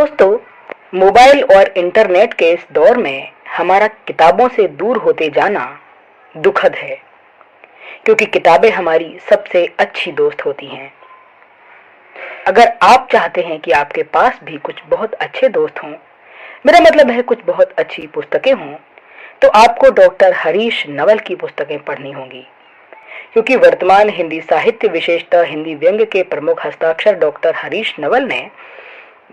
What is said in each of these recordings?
दोस्तों, मोबाइल और इंटरनेट के इस दौर में हमारा किताबों से दूर होते जाना दुखद है, क्योंकि किताबें हमारी सबसे अच्छी दोस्त होती हैं। अगर आप चाहते हैं कि आपके पास भी कुछ बहुत अच्छे दोस्त हों, मेरा मतलब है कुछ बहुत अच्छी पुस्तकें हों, तो आपको डॉक्टर हरीश नवल की पुस्तकें पढ़नी होंगी, क्योंकि वर्तमान हिंदी साहित्य, विशेषतः हिंदी व्यंग्य के प्रमुख हस्ताक्षर डॉक्टर हरीश नवल ने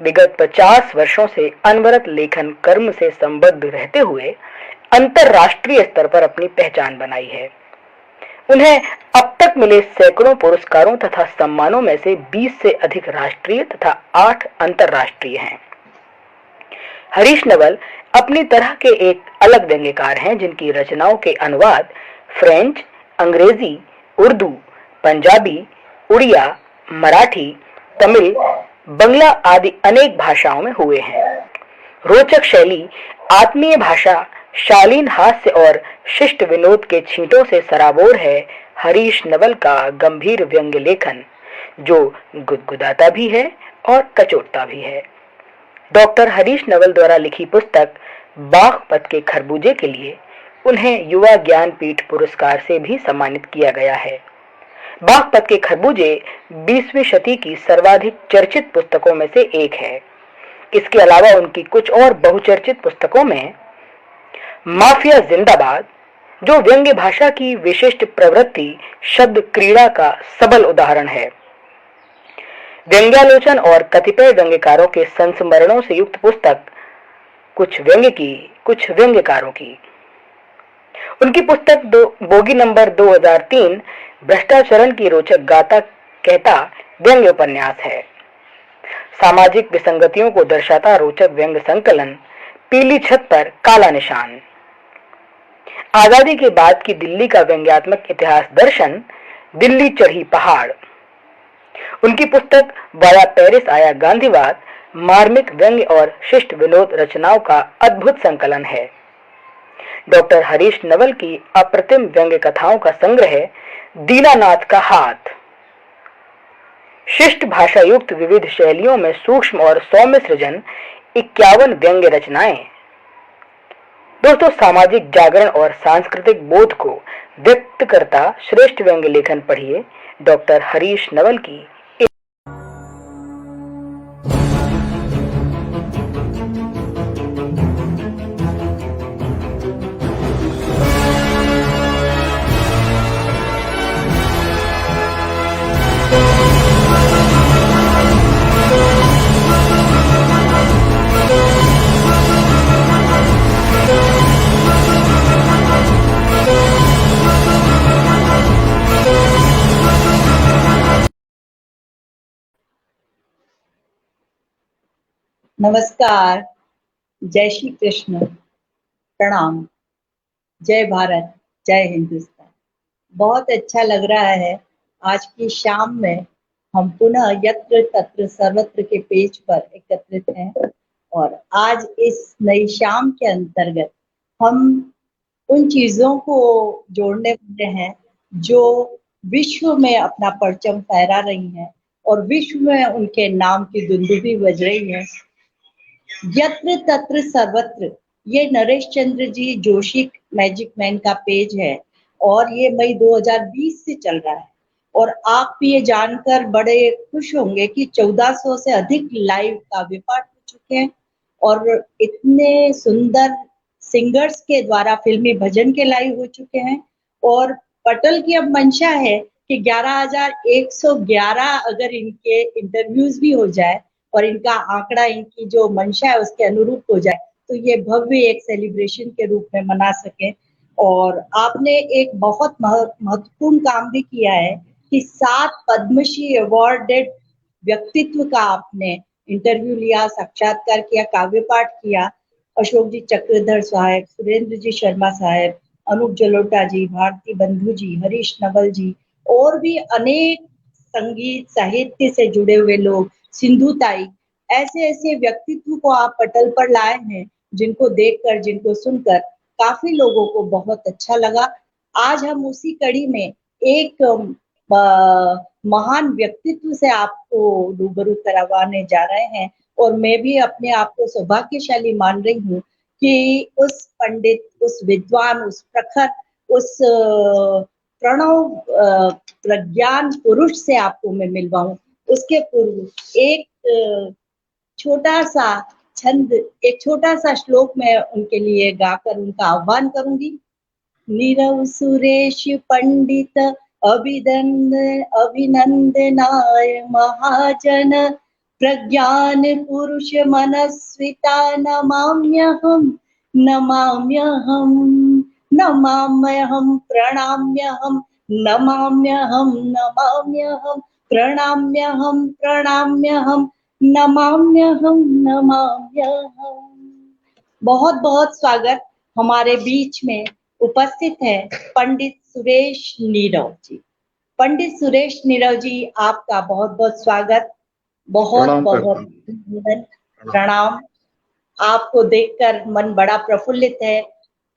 विगत 50 वर्षों से अनवरत लेखन कर्म से संबद्ध रहते हुए अंतरराष्ट्रीय स्तर पर अपनी पहचान बनाई है। उन्हें अब तक मिले सैकड़ों पुरस्कारों तथा सम्मानों में से 20 से अधिक राष्ट्रीय तथा 8 अंतरराष्ट्रीय हैं। हरीश नवल अपनी तरह के एक अलग व्यंग्यकार हैं, जिनकी रचनाओं के अनुवाद फ्रेंच, अंग्रेजी, उर्दू, पंजाबी, उड़िया, मराठी, तमिल, बंगला आदि अनेक भाषाओं में हुए हैं। रोचक शैली, आत्मीय भाषा, शालीन हास्य और शिष्ट विनोद के छींटों से सराबोर है हरीश नवल का गंभीर व्यंग्य लेखन, जो गुदगुदाता भी है और कचोटता भी है। डॉक्टर हरीश नवल द्वारा लिखी पुस्तक बागपत के खरबूजे के लिए उन्हें युवा ज्ञानपीठ पुरस्कार से भी सम्मानित किया गया है। बागपत के खरबूजे 20वीं शती की सर्वाधिक चर्चित पुस्तकों में से एक है। इसके अलावा उनकी कुछ और बहुचर्चित पुस्तकों में माफिया जिंदाबाद, जो व्यंग्य भाषा की विशिष्ट प्रवृत्ति शब्द क्रीड़ा का सबल उदाहरण है, व्यंग्यालोचन और कतिपय व्यंग्यकारों के संस्मरणों से युक्त पुस्तक कुछ व्यंग्य की, कुछ व्यंग्यकारों की। उनकी पुस्तक बोगी नंबर 2003 भ्रष्टाचरण की रोचक गाथा कहता व्यंग्य उपन्यास है। सामाजिक विसंगतियों को दर्शाता रोचक व्यंग्य संकलन पीली छत पर काला निशान। आजादी के बाद की दिल्ली का व्यंग्यात्मक इतिहास दर्शन दिल्ली चढ़ी पहाड़। उनकी पुस्तक वाया पेरिस आया गांधीवाद मार्मिक व्यंग्य और शिष्ट विनोद रचनाओं का अद्भुत संकलन है। डॉक्टर हरीश नवल की अप्रतिम व्यंग्य कथाओं का संग्रह है दीनानाथ का हाथ। शिष्ट भाषा युक्त विविध शैलियों में सूक्ष्म और सौम्य सृजन 51 व्यंग्य रचनाएं। दोस्तों, सामाजिक जागरण और सांस्कृतिक बोध को व्यक्त करता श्रेष्ठ व्यंग्य लेखन पढ़िए डॉक्टर हरीश नवल की। नमस्कार, जय श्री कृष्ण, प्रणाम, जय भारत, जय हिंदुस्तान। बहुत अच्छा लग रहा है आज की शाम में हम पुनः यत्र तत्र सर्वत्र के पेज पर एकत्रित हैं और आज इस नई शाम के अंतर्गत हम उन चीजों को जोड़ने वाले हैं जो विश्व में अपना परचम फहरा रही हैं और विश्व में उनके नाम की दुंदुभी बज रही है। यत्र तत्र सर्वत्र, ये नरेश चंद्र जी जोशी मैजिक मैन का पेज है और ये मई 2020 से चल रहा है। और आप भी ये जानकर बड़े खुश होंगे कि 1400 से अधिक लाइव काव्य पाठ हो चुके हैं और इतने सुंदर सिंगर्स के द्वारा फिल्मी भजन के लाइव हो चुके हैं। और पटल की अब मंशा है कि 11,111 अगर इनके इंटरव्यूज भी हो जाए और इनका आंकड़ा, इनकी जो मंशा है उसके अनुरूप हो जाए तो ये भव्य एक सेलिब्रेशन के रूप में मना सके। और आपने एक बहुत महत्वपूर्ण काम भी किया है कि 7 पद्मश्री अवार्डेड व्यक्तित्व का आपने इंटरव्यू लिया, साक्षात्कार किया, काव्य पाठ किया। अशोक जी चक्रधर साहब, सुरेंद्र जी शर्मा साहब, अनूप जलोटा जी, भारती बंधु जी, हरीश नवल जी और भी अनेक संगीत साहित्य से जुड़े हुए लोग, सिंधु ताई, ऐसे ऐसे व्यक्तित्व को आप पटल पर लाए हैं जिनको देखकर, जिनको सुनकर काफी लोगों को बहुत अच्छा लगा। आज हम उसी कड़ी में एक महान व्यक्तित्व से आपको रूबरू करवाने जा रहे हैं और मैं भी अपने आप को सौभाग्यशाली मान रही हूँ कि उस पंडित, उस विद्वान, उस प्रखर, उस प्रणव प्रज्ञान पुरुष से आपको मैं मिलवाऊं। उसके पूर्व एक छोटा सा छंद, एक छोटा सा श्लोक मैं उनके लिए गाकर उनका आह्वान करूंगी। नीरव सुरेश पंडित अभिनंदनाय महाजन प्रज्ञान पुरुष मनस्विता नमाम्यहम् नमाम्यहम् नमाम्यहम् प्रणम्यहम् नमाम्यहम् नमाम्यहम् प्रणम्यहम् प्रणम्यहम् नमाम्यहम् नमाम्यहम्। बहुत बहुत स्वागत। हमारे बीच में उपस्थित है पंडित सुरेश नीरव जी। पंडित सुरेश नीरव जी, आपका बहुत बहुत स्वागत, बहुत बहुत प्रणाम। आपको देखकर मन बड़ा प्रफुल्लित है।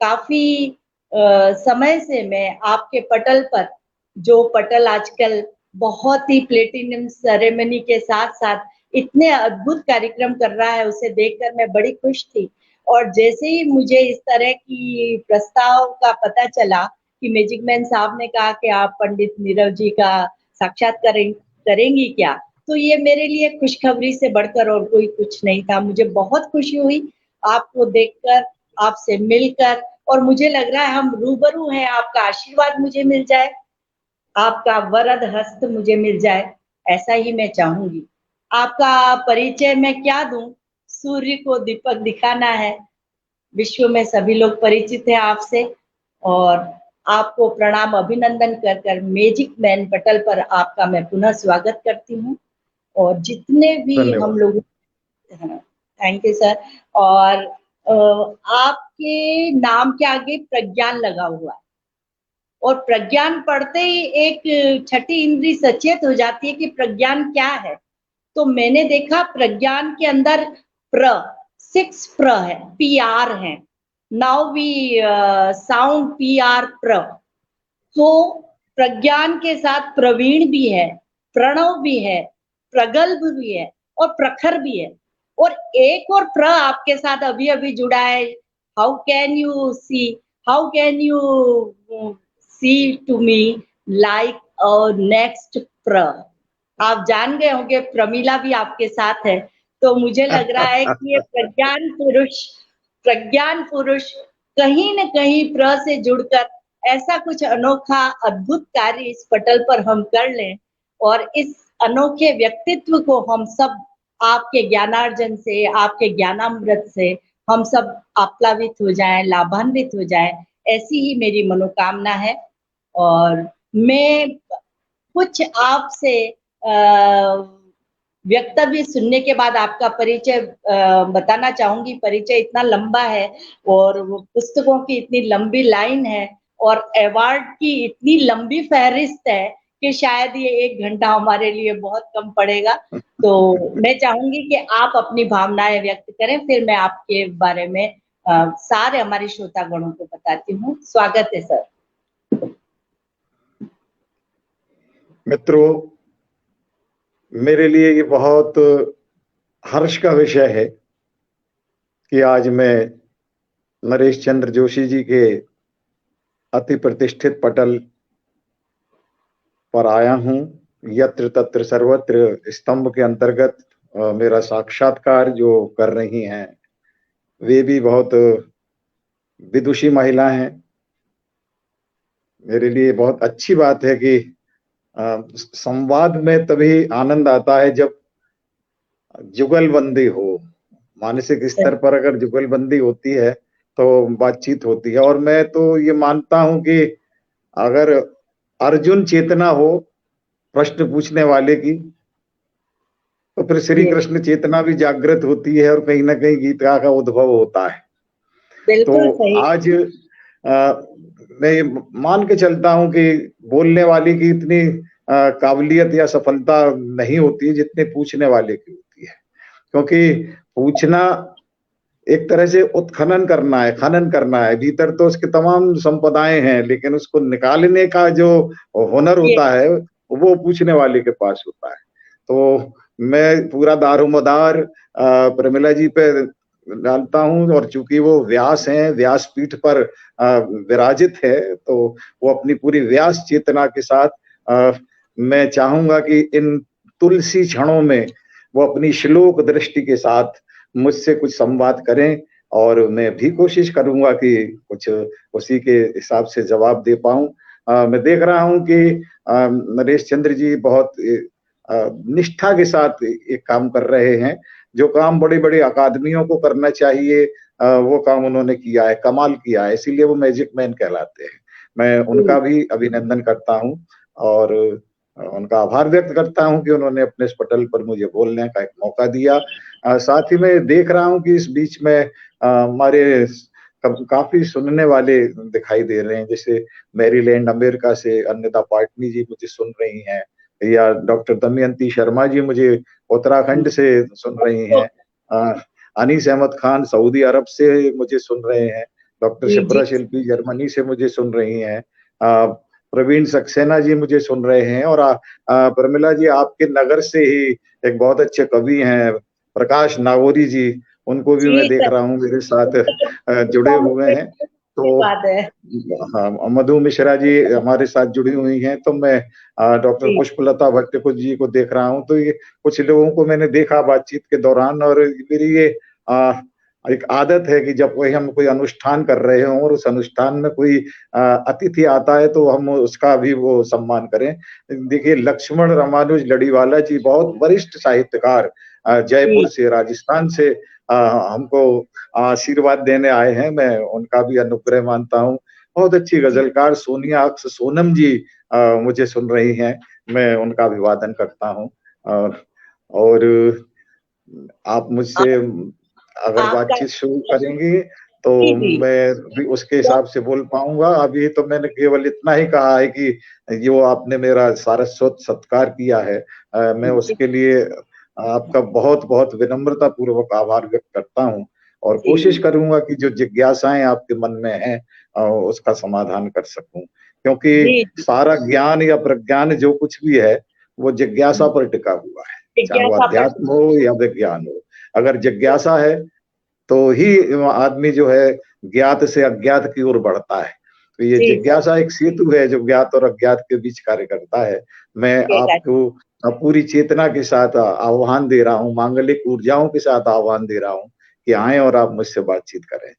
काफी समय से मैं आपके पटल पर, जो पटल आजकल बहुत ही प्लेटिनम सेरेमनी के साथ साथ इतने अद्भुत कार्यक्रम कर रहा है, उसे देखकर मैं बड़ी खुश थी। और जैसे ही मुझे इस तरह की प्रस्ताव का पता चला कि मैजिक मैन साहब ने कहा कि आप पंडित नीरव जी का साक्षात्कार करेंगी क्या, तो ये मेरे लिए खुशखबरी से बढ़कर और कोई कुछ नहीं था। मुझे बहुत खुशी हुई आपको देखकर, आपसे मिलकर, और मुझे लग रहा है हम रूबरू हैं। आपका आशीर्वाद मुझे मिल जाए, आपका वरद हस्त मुझे मिल जाए, ऐसा ही मैं चाहूंगी। आपका परिचय मैं क्या दूं? सूर्य को दीपक दिखाना है। विश्व में सभी लोग परिचित हैं आपसे, और आपको प्रणाम अभिनंदन कर मैजिक मैन पटल पर आपका मैं पुनः स्वागत करती हूँ। और जितने भी हम लोग, थैंक यू सर। और आपके नाम के आगे प्रज्ञान लगा हुआ है, और प्रज्ञान पढ़ते ही एक छठी इंद्री सचेत हो जाती है कि प्रज्ञान क्या है। तो मैंने देखा प्रज्ञान के अंदर 6 प्र है, PR है। नाउ वी साउंड PR प्र। तो प्रज्ञान के साथ प्रवीण भी है, प्रणव भी है, प्रगल्भ भी है और प्रखर भी है। और एक और प्र आपके साथ अभी अभी जुड़ा है। How can you see to me like next प्र। आप जान गए होंगे, प्रमीला भी आपके साथ है। तो मुझे लग रहा है कि ये प्रज्ञान पुरुष कहीं न कहीं प्र से जुड़कर ऐसा कुछ अनोखा अद्भुत कार्य इस पटल पर हम कर लें, और इस अनोखे व्यक्तित्व को हम सब आपके ज्ञानार्जन से, आपके ज्ञानामृत से हम सब आप्लावित हो जाएं, लाभान्वित हो जाएं, ऐसी ही मेरी मनोकामना है। और मैं कुछ आपसे वक्तव्य सुनने के बाद आपका परिचय बताना चाहूंगी। परिचय इतना लंबा है, और वो पुस्तकों की इतनी लंबी लाइन है, और अवार्ड की इतनी लंबी फहरिस्त है कि शायद ये 1 घंटा हमारे लिए बहुत कम पड़ेगा। तो मैं चाहूंगी कि आप अपनी भावनाएं व्यक्त करें, फिर मैं आपके बारे में सारे हमारे श्रोतागणों को बताती हूँ। स्वागत है सर। मित्रों, मेरे लिए ये बहुत हर्ष का विषय है कि आज मैं नरेश चंद्र जोशी जी के अति प्रतिष्ठित पटल पर आया हूं। यत्र तत्र सर्वत्र स्तंभ के अंतर्गत मेरा साक्षात्कार जो कर रही हैं, वे भी बहुत विदुषी महिला हैं। मेरे लिए बहुत अच्छी बात है कि संवाद में तभी आनंद आता है जब जुगलबंदी हो। मानसिक स्तर पर अगर जुगलबंदी होती है तो बातचीत होती है। और मैं तो ये मानता हूं कि अगर अर्जुन चेतना हो प्रश्न पूछने वाले की, तो फिर श्री कृष्ण चेतना भी जागृत होती है और कहीं ना कहीं गीता का उद्भव होता है। तो आज मैं मान के चलता हूं कि बोलने वाले की इतनी काबिलियत या सफलता नहीं होती है जितने पूछने वाले की होती है। क्योंकि पूछना एक तरह से उत्खनन करना है, खनन करना है। भीतर तो उसके तमाम संपदाएं हैं, लेकिन उसको निकालने का जो हुनर होता है वो पूछने वाले के पास होता है। तो मैं पूरा दारोमदार प्रमिला जी पे डालता हूँ, और चूंकि वो व्यास हैं, व्यासपीठ पर विराजित है, तो वो अपनी पूरी व्यास चेतना के साथ मैं चाहूंगा कि इन तुलसी क्षणों में वो अपनी श्लोक दृष्टि के साथ मुझसे कुछ संवाद करें, और मैं भी कोशिश करूंगा कि कुछ उसी के हिसाब से जवाब दे पाऊं। मैं देख रहा हूं कि नरेश चंद्र जी बहुत निष्ठा के साथ एक काम कर रहे हैं। जो काम बड़ी बड़ी अकादमियों को करना चाहिए वो काम उन्होंने किया है, कमाल किया है, इसीलिए वो मैजिक मैन कहलाते हैं। मैं उनका भी अभिनंदन करता हूं, और उनका आभार व्यक्त करता हूं कि उन्होंने अपने इस पटल पर मुझे बोलने का एक मौका दिया। साथ ही मैं देख रहा हूं कि इस बीच में हमारे काफी सुनने वाले दिखाई दे रहे हैं, जैसे मैरीलैंड अमेरिका से अन्यथा पाटनी जी मुझे सुन रही हैं, या डॉक्टर दमयंती शर्मा जी मुझे उत्तराखंड से सुन रही हैं, अनीस अहमद खान सऊदी अरब से मुझे सुन रहे हैं, डॉक्टर जी शिप्रा जी शिल्पी जर्मनी से मुझे सुन रही हैं, प्रवीण सक्सेना जी मुझे सुन रहे हैं, और प्रमिला जी आपके नगर से ही एक बहुत अच्छे कवि हैं प्रकाश नागौरी जी, उनको भी मैं जी देख सर, रहा हूँ मेरे साथ जुड़े उनका हुए मुझे हैं। तो आशीर्वाद है। हाँ, मधु मिश्रा जी हमारे साथ जुड़ी हुई हैं, तो मैं डॉक्टर जी पुष्पलता भट्ट जी को देख रहा हूँ। तो ये कुछ लोगों को मैंने देखा बातचीत के दौरान, और मेरी ये एक आदत है कि जब कोई हम कोई अनुष्ठान कर रहे हों और उस अनुष्ठान में कोई अतिथि आता है तो हम उसका भी वो सम्मान करें। देखिए, लक्ष्मण रामानुज लड़ीवाला जी बहुत वरिष्ठ साहित्यकार जी जयपुर से, राजस्थान से हमको आशीर्वाद देने आए हैं। मैं उनका भी अनुग्रह मानता हूँ। बहुत अच्छी जी गजलकार सोनिया अक्स सोनम जी मुझे सुन रही हैं, मैं उनका अभिवादन करता हूँ। और आप आप, मुझसे अगर आपका बातचीत शुरू करेंगी तो जी जी मैं भी उसके हिसाब से बोल पाऊंगा। अभी तो मैंने केवल इतना ही कहा है कि जो आपने मेरा सारस्वत सत्कार किया है, मैं जी उसके लिए आपका बहुत बहुत विनम्रता पूर्वक आभार व्यक्त करता हूँ, और कोशिश जी करूंगा कि जो जिज्ञासाएं आपके मन में हैं उसका समाधान कर सकूं, क्योंकि जी जी सारा ज्ञान या प्रज्ञान जो कुछ भी है वो जिज्ञासा पर टिका हुआ है, चाहे वो जिज्ञासा पर। अध्यात्म हो या विज्ञान हो। अगर जिज्ञासा है तो ही आदमी जो है ज्ञात से अज्ञात की ओर बढ़ता है। तो ये जी सर, जिज्ञासा एक सेतु है जो ज्ञात और अज्ञात के बीच कार्य करता है। मैं ये कर आपको पूरी चेतना के साथ आह्वान दे रहा हूँ, मांगलिक ऊर्जाओं के साथ आह्वान दे रहा हूँ कि आए और आप मुझसे बातचीत करें।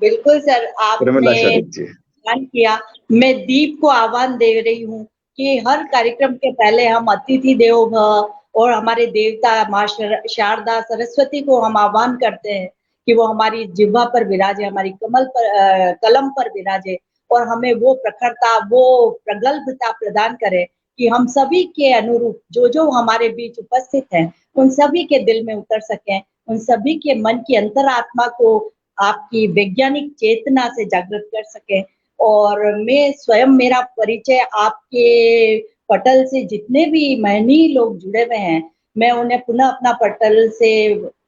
बिल्कुल सर, आपने प्रमिला शरीफ जी। आह्वान किया। मैं दीप को आह्वान दे रही हूँ कि हर कार्यक्रम के पहले हम अतिथि देवो भव और हमारे देवता माँ शारदा सरस्वती को हम आह्वान करते हैं कि वो हमारी जिह्वा पर विराजे, हमारी कमल पर कलम पर विराजे, और हमें वो प्रखरता, वो प्रगल्भता प्रदान करे कि हम सभी के अनुरूप जो जो हमारे बीच उपस्थित हैं उन सभी के दिल में उतर सकें, उन सभी के मन की अंतरात्मा को आपकी वैज्ञानिक चेतना से जागृत कर सके। और मैं स्वयं, मेरा परिचय आपके पटल से जितने भी महनीय लोग जुड़े हुए हैं, मैं उन्हें पुनः अपना पटल से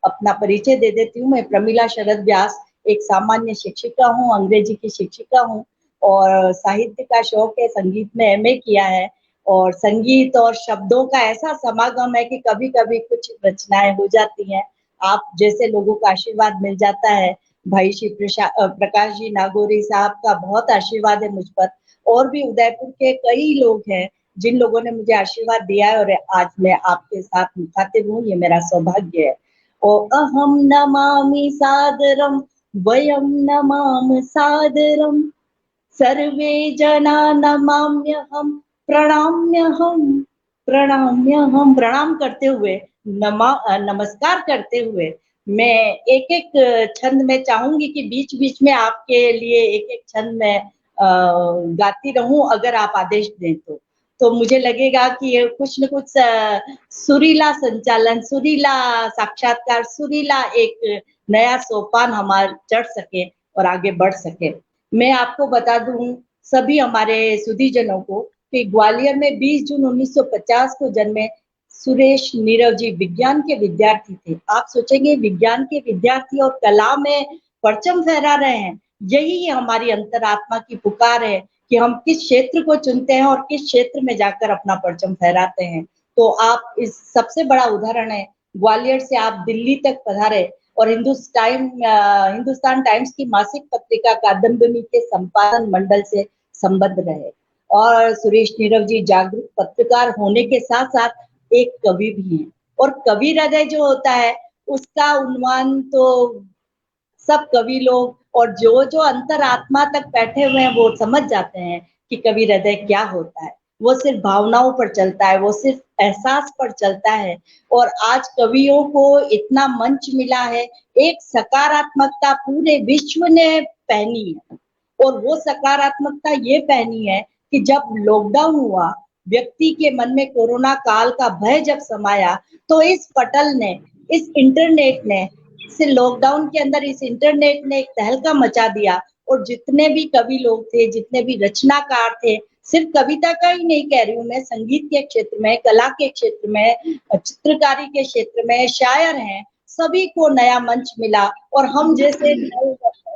अपना परिचय दे देती हूँ। मैं प्रमिला शरद व्यास एक सामान्य शिक्षिका हूँ, अंग्रेजी की शिक्षिका हूँ, और साहित्य का शौक है, संगीत में एमए किया है, और संगीत और शब्दों का ऐसा समागम है कि कभी कभी कुछ रचनाएं हो जाती हैं। आप जैसे लोगों का आशीर्वाद मिल जाता है। भाई श्री प्रकाश जी नागौरी साहब का बहुत आशीर्वाद है मुझ पर, और भी उदयपुर के कई लोग हैं जिन लोगों ने मुझे आशीर्वाद दिया है, और आज मैं आपके साथ मुखातिब हूँ, ये मेरा सौभाग्य है। ओ अहम नमामि सादरम वयम नमाम सादरम सर्वे जना नमाम्यहम प्रणाम्यहम प्रणाम्यहम। प्रणाम करते हुए, नमस्कार करते हुए, मैं एक एक छंद में चाहूंगी कि बीच बीच में आपके लिए एक एक छंद में गाती रहूं, अगर आप आदेश दें तो मुझे लगेगा कि ये कुछ न कुछ सुरीला संचालन, सुरीला साक्षात्कार, सुरीला एक नया सोपान हमारा चढ़ सके और आगे बढ़ सके। मैं आपको बता दूं सभी हमारे सुधीजनों को कि ग्वालियर में 20 जून 1950 को जन्मे सुरेश नीरव जी विज्ञान के विद्यार्थी थे। आप सोचेंगे विज्ञान के विद्यार्थी और कला में परचम फहरा रहे हैं। यही हमारी अंतरात्मा की पुकार है कि हम किस क्षेत्र को चुनते हैं और किस क्षेत्र में जाकर अपना परचम फहराते हैं। तो आप इस सबसे बड़ा उदाहरण है, ग्वालियर से आप दिल्ली तक पधारे और हिंदुस्तान टाइम्स की मासिक पत्रिका कादम्बिनी के संपादन मंडल से संबद्ध रहे। और सुरेश नीरव जी जागरूक पत्रकार होने के साथ साथ एक कवि भी हैं, और कवि हृदय जो होता है उसका उन्वान तो सब कवि लोग और जो जो अंतरात्मा तक बैठे हुए हैं वो समझ जाते हैं कि कवि हृदय क्या होता है। वो सिर्फ भावनाओं पर चलता है, वो सिर्फ एहसास पर चलता है। और आज कवियों को इतना मंच मिला है, एक सकारात्मकता पूरे विश्व ने पहनी है। और वो सकारात्मकता ये पहनी है कि जब लॉकडाउन हुआ, व्यक्ति के मन में कोरोना काल का भय जब समाया, तो इस पटल ने, इस इंटरनेट ने, इस लॉकडाउन के अंदर इस इंटरनेट ने एक तहलका मचा दिया। और जितने भी कवि लोग थे, जितने भी रचनाकार थे, सिर्फ कविता का ही नहीं कह रही हूँ मैं, संगीत के क्षेत्र में, कला के क्षेत्र में, चित्रकारी के क्षेत्र में, शायर हैं, सभी को नया मंच मिला। और हम जैसे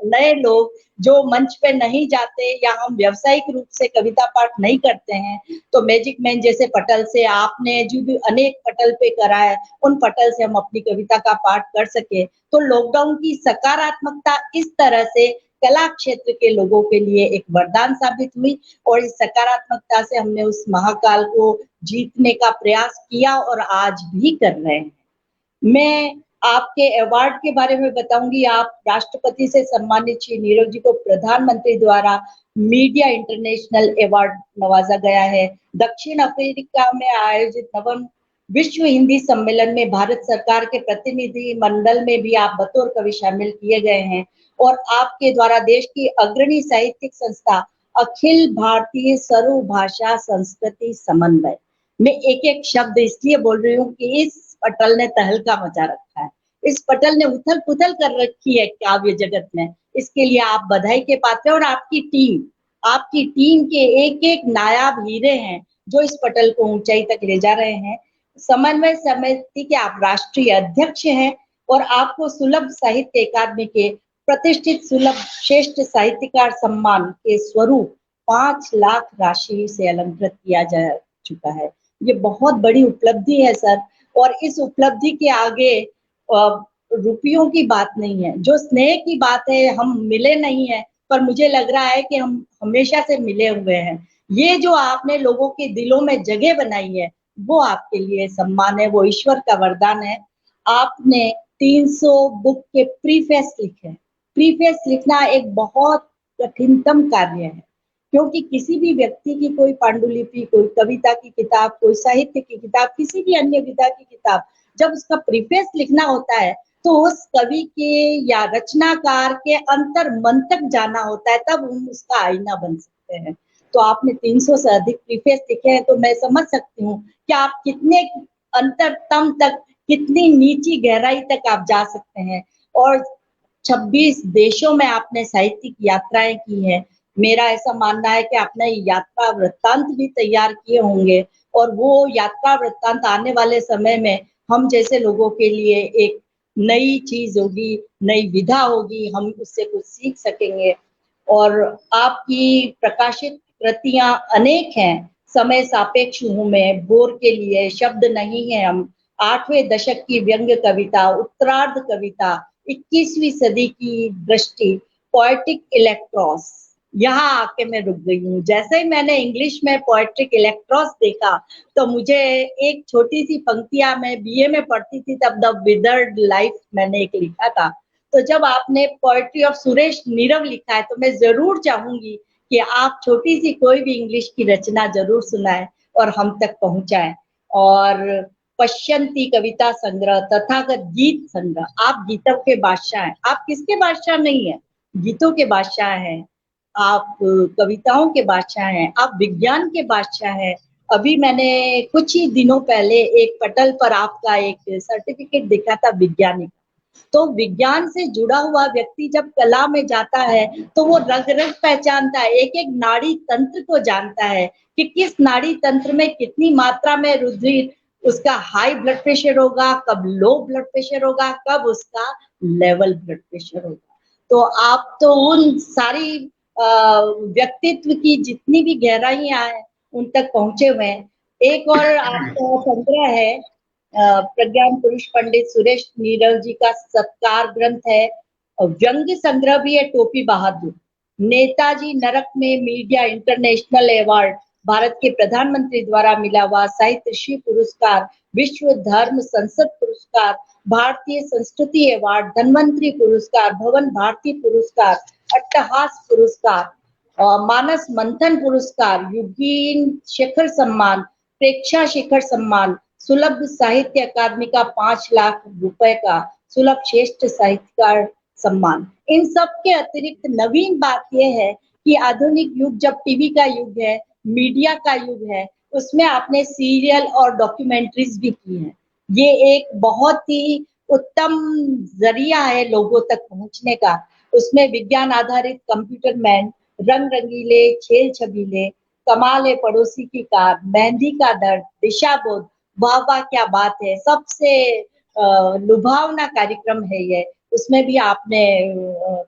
नए लोग जो मंच पे नहीं जाते या हम व्यावसायिक रूप से कविता पाठ नहीं करते हैं, तो मैजिक मैन जैसे पटल से आपने जो भी अनेक पटल पे करा है, उन पटल से हम अपनी कविता का पाठ कर सके। तो लॉकडाउन की सकारात्मकता इस तरह से कला क्षेत्र के लोगों के लिए एक वरदान साबित हुई, और इस सकारात्मकता से हमने उस महाकाल को जीतने का प्रयास किया और आज भी कर रहे हैं। मैं आपके अवार्ड के बारे में बताऊंगी। आप राष्ट्रपति से सम्मानित श्री नीरव जी को प्रधानमंत्री द्वारा मीडिया इंटरनेशनल अवार्ड नवाजा गया है। दक्षिण अफ्रीका में आयोजित नवम विश्व हिंदी सम्मेलन में भारत सरकार के प्रतिनिधि मंडल में भी आप बतौर कवि शामिल किए गए हैं। और आपके द्वारा देश की अग्रणी साहित्यिक संस्था अखिल भारतीय सर्वभाषा संस्कृति समन्वय, मैं एक एक शब्द इसलिए बोल रही हूँ कि इस पटल ने तहलका मचा रखा है, इस पटल ने उथल पुथल कर रखी है काव्य जगत में। इसके लिए आप बधाई के पात्र हैं। और आपकी टीम के एक एक नायाब हीरे हैं जो इस पटल को ऊंचाई तक ले जा रहे हैं। समन्वय समिति के आप राष्ट्रीय अध्यक्ष हैं, और आपको सुलभ साहित्य अकादमी के प्रतिष्ठित सुलभ श्रेष्ठ साहित्यकार सम्मान के स्वरूप 5 लाख राशि से अलंकृत किया जा चुका है। ये बहुत बड़ी उपलब्धि है सर, और इस उपलब्धि के आगे रुपयों की बात नहीं है, जो स्नेह की बात है। हम मिले नहीं है, पर मुझे लग रहा है कि हम हमेशा से मिले हुए हैं। ये जो आपने लोगों के दिलों में जगह बनाई है, वो आपके लिए सम्मान है, वो ईश्वर का वरदान है। आपने 300 बुक के प्रीफेस लिखे। प्रीफेस लिखना एक बहुत कठिनतम कार्य है, क्योंकि किसी भी व्यक्ति की कोई पांडुलिपि, कोई कविता की किताब, कोई साहित्य की किताब, किसी भी अन्य विधा की किताब, जब उसका प्रीफेस लिखना होता है तो उस कवि के या रचनाकार के अंतर मन तक जाना होता है, तब हम उसका आईना बन सकते हैं। तो आपने 300 से अधिक प्रीफेस लिखे हैं, तो मैं समझ सकती हूँ कि आप कितने अंतरतम तक, कितनी नीची गहराई तक आप जा सकते हैं। और 26 देशों में आपने साहित्यिक यात्राएं की हैं। मेरा ऐसा मानना है कि आपने यात्रा वृत्तांत भी तैयार किए होंगे, और वो यात्रा वृत्तांत आने वाले समय में हम जैसे लोगों के लिए एक नई चीज होगी, नई विधा होगी, हम उससे कुछ सीख सकेंगे। और आपकी प्रकाशित कृतियां अनेक हैं। समय सापेक्ष हूं मैं, बोर के लिए शब्द नहीं है हम, 8वें दशक की व्यंग्य कविता, उत्तरार्ध कविता, 21वीं सदी की दृष्टि, पोएटिक इलेक्ट्रॉस, यहाँ आके मैं रुक गई हूँ। जैसे ही मैंने इंग्लिश में पोएट्रिक इलेक्ट्रॉस देखा, तो मुझे एक छोटी सी पंक्तियां, मैं बीए में पढ़ती थी तब द विदर्ड लाइफ मैंने एक लिखा था। तो जब आपने पोएट्री ऑफ सुरेश नीरव लिखा है, तो मैं जरूर चाहूंगी कि आप छोटी सी कोई भी इंग्लिश की रचना जरूर सुनाएं और हम तक पहुंचाएं। और पश्यंती कविता संग्रह, तथागत गीत संग्रह, आप गीतों के बादशाह हैं। आप किसके बादशाह नहीं है? गीतों के बादशाह हैं, आप कविताओं के बादशाह हैं, आप विज्ञान के बादशाह हैं। अभी मैंने कुछ ही दिनों पहले एक पटल पर आपका एक सर्टिफिकेट देखा था विज्ञानिक। तो विज्ञान से जुड़ा हुआ व्यक्ति जब कला में जाता है तो वो रग रग पहचानता है, एक एक नाड़ी तंत्र को जानता है कि किस नाड़ी तंत्र में कितनी मात्रा में रुधिर, उसका हाई ब्लड प्रेशर होगा, कब लो ब्लड प्रेशर होगा, कब उसका लेवल ब्लड प्रेशर होगा। तो आप तो उन सारी व्यक्तित्व की जितनी भी गहराइयां हैं उन तक पहुंचे हुए हैं। एक और आपका संग्रह है प्रज्ञान पुरुष पंडित सुरेश नीरव जी का सत्कार ग्रंथ है, व्यंग्य संग्रह भी है, टोपी बहादुर। नेताजी नरक में मीडिया इंटरनेशनल अवार्ड, भारत के प्रधानमंत्री द्वारा मिला हुआ साहित्य श्री पुरस्कार, विश्व धर्म संसद पुरस्कार, भारतीय संस्कृति अवार्ड, धन्वंतरी पुरस्कार, भवन भारती पुरस्कार, अट्टहास पुरस्कार, मानस मंथन पुरस्कार, युगीन शेखर सम्मान, प्रेक्षा शेखर सम्मान, सुलभ साहित्य अकादमी का 5 लाख रुपए का सुलभ श्रेष्ठ साहित्यकार सम्मान। इन सब के अतिरिक्त नवीन बात यह है कि आधुनिक युग जब टीवी का युग है, मीडिया का युग है, उसमें आपने सीरियल और डॉक्यूमेंट्रीज भी की हैं। ये एक बहुत ही उत्तम जरिया है लोगों तक पहुंचने का। उसमें विज्ञान आधारित कंप्यूटर मैन, रंग रंगीले, छेल छबीले, कमाल है पड़ोसी की कार, मेहंदी का दर्द, दिशा बोध, वाह वाह क्या बात है, सबसे लुभावना कार्यक्रम है ये। उसमें भी आपने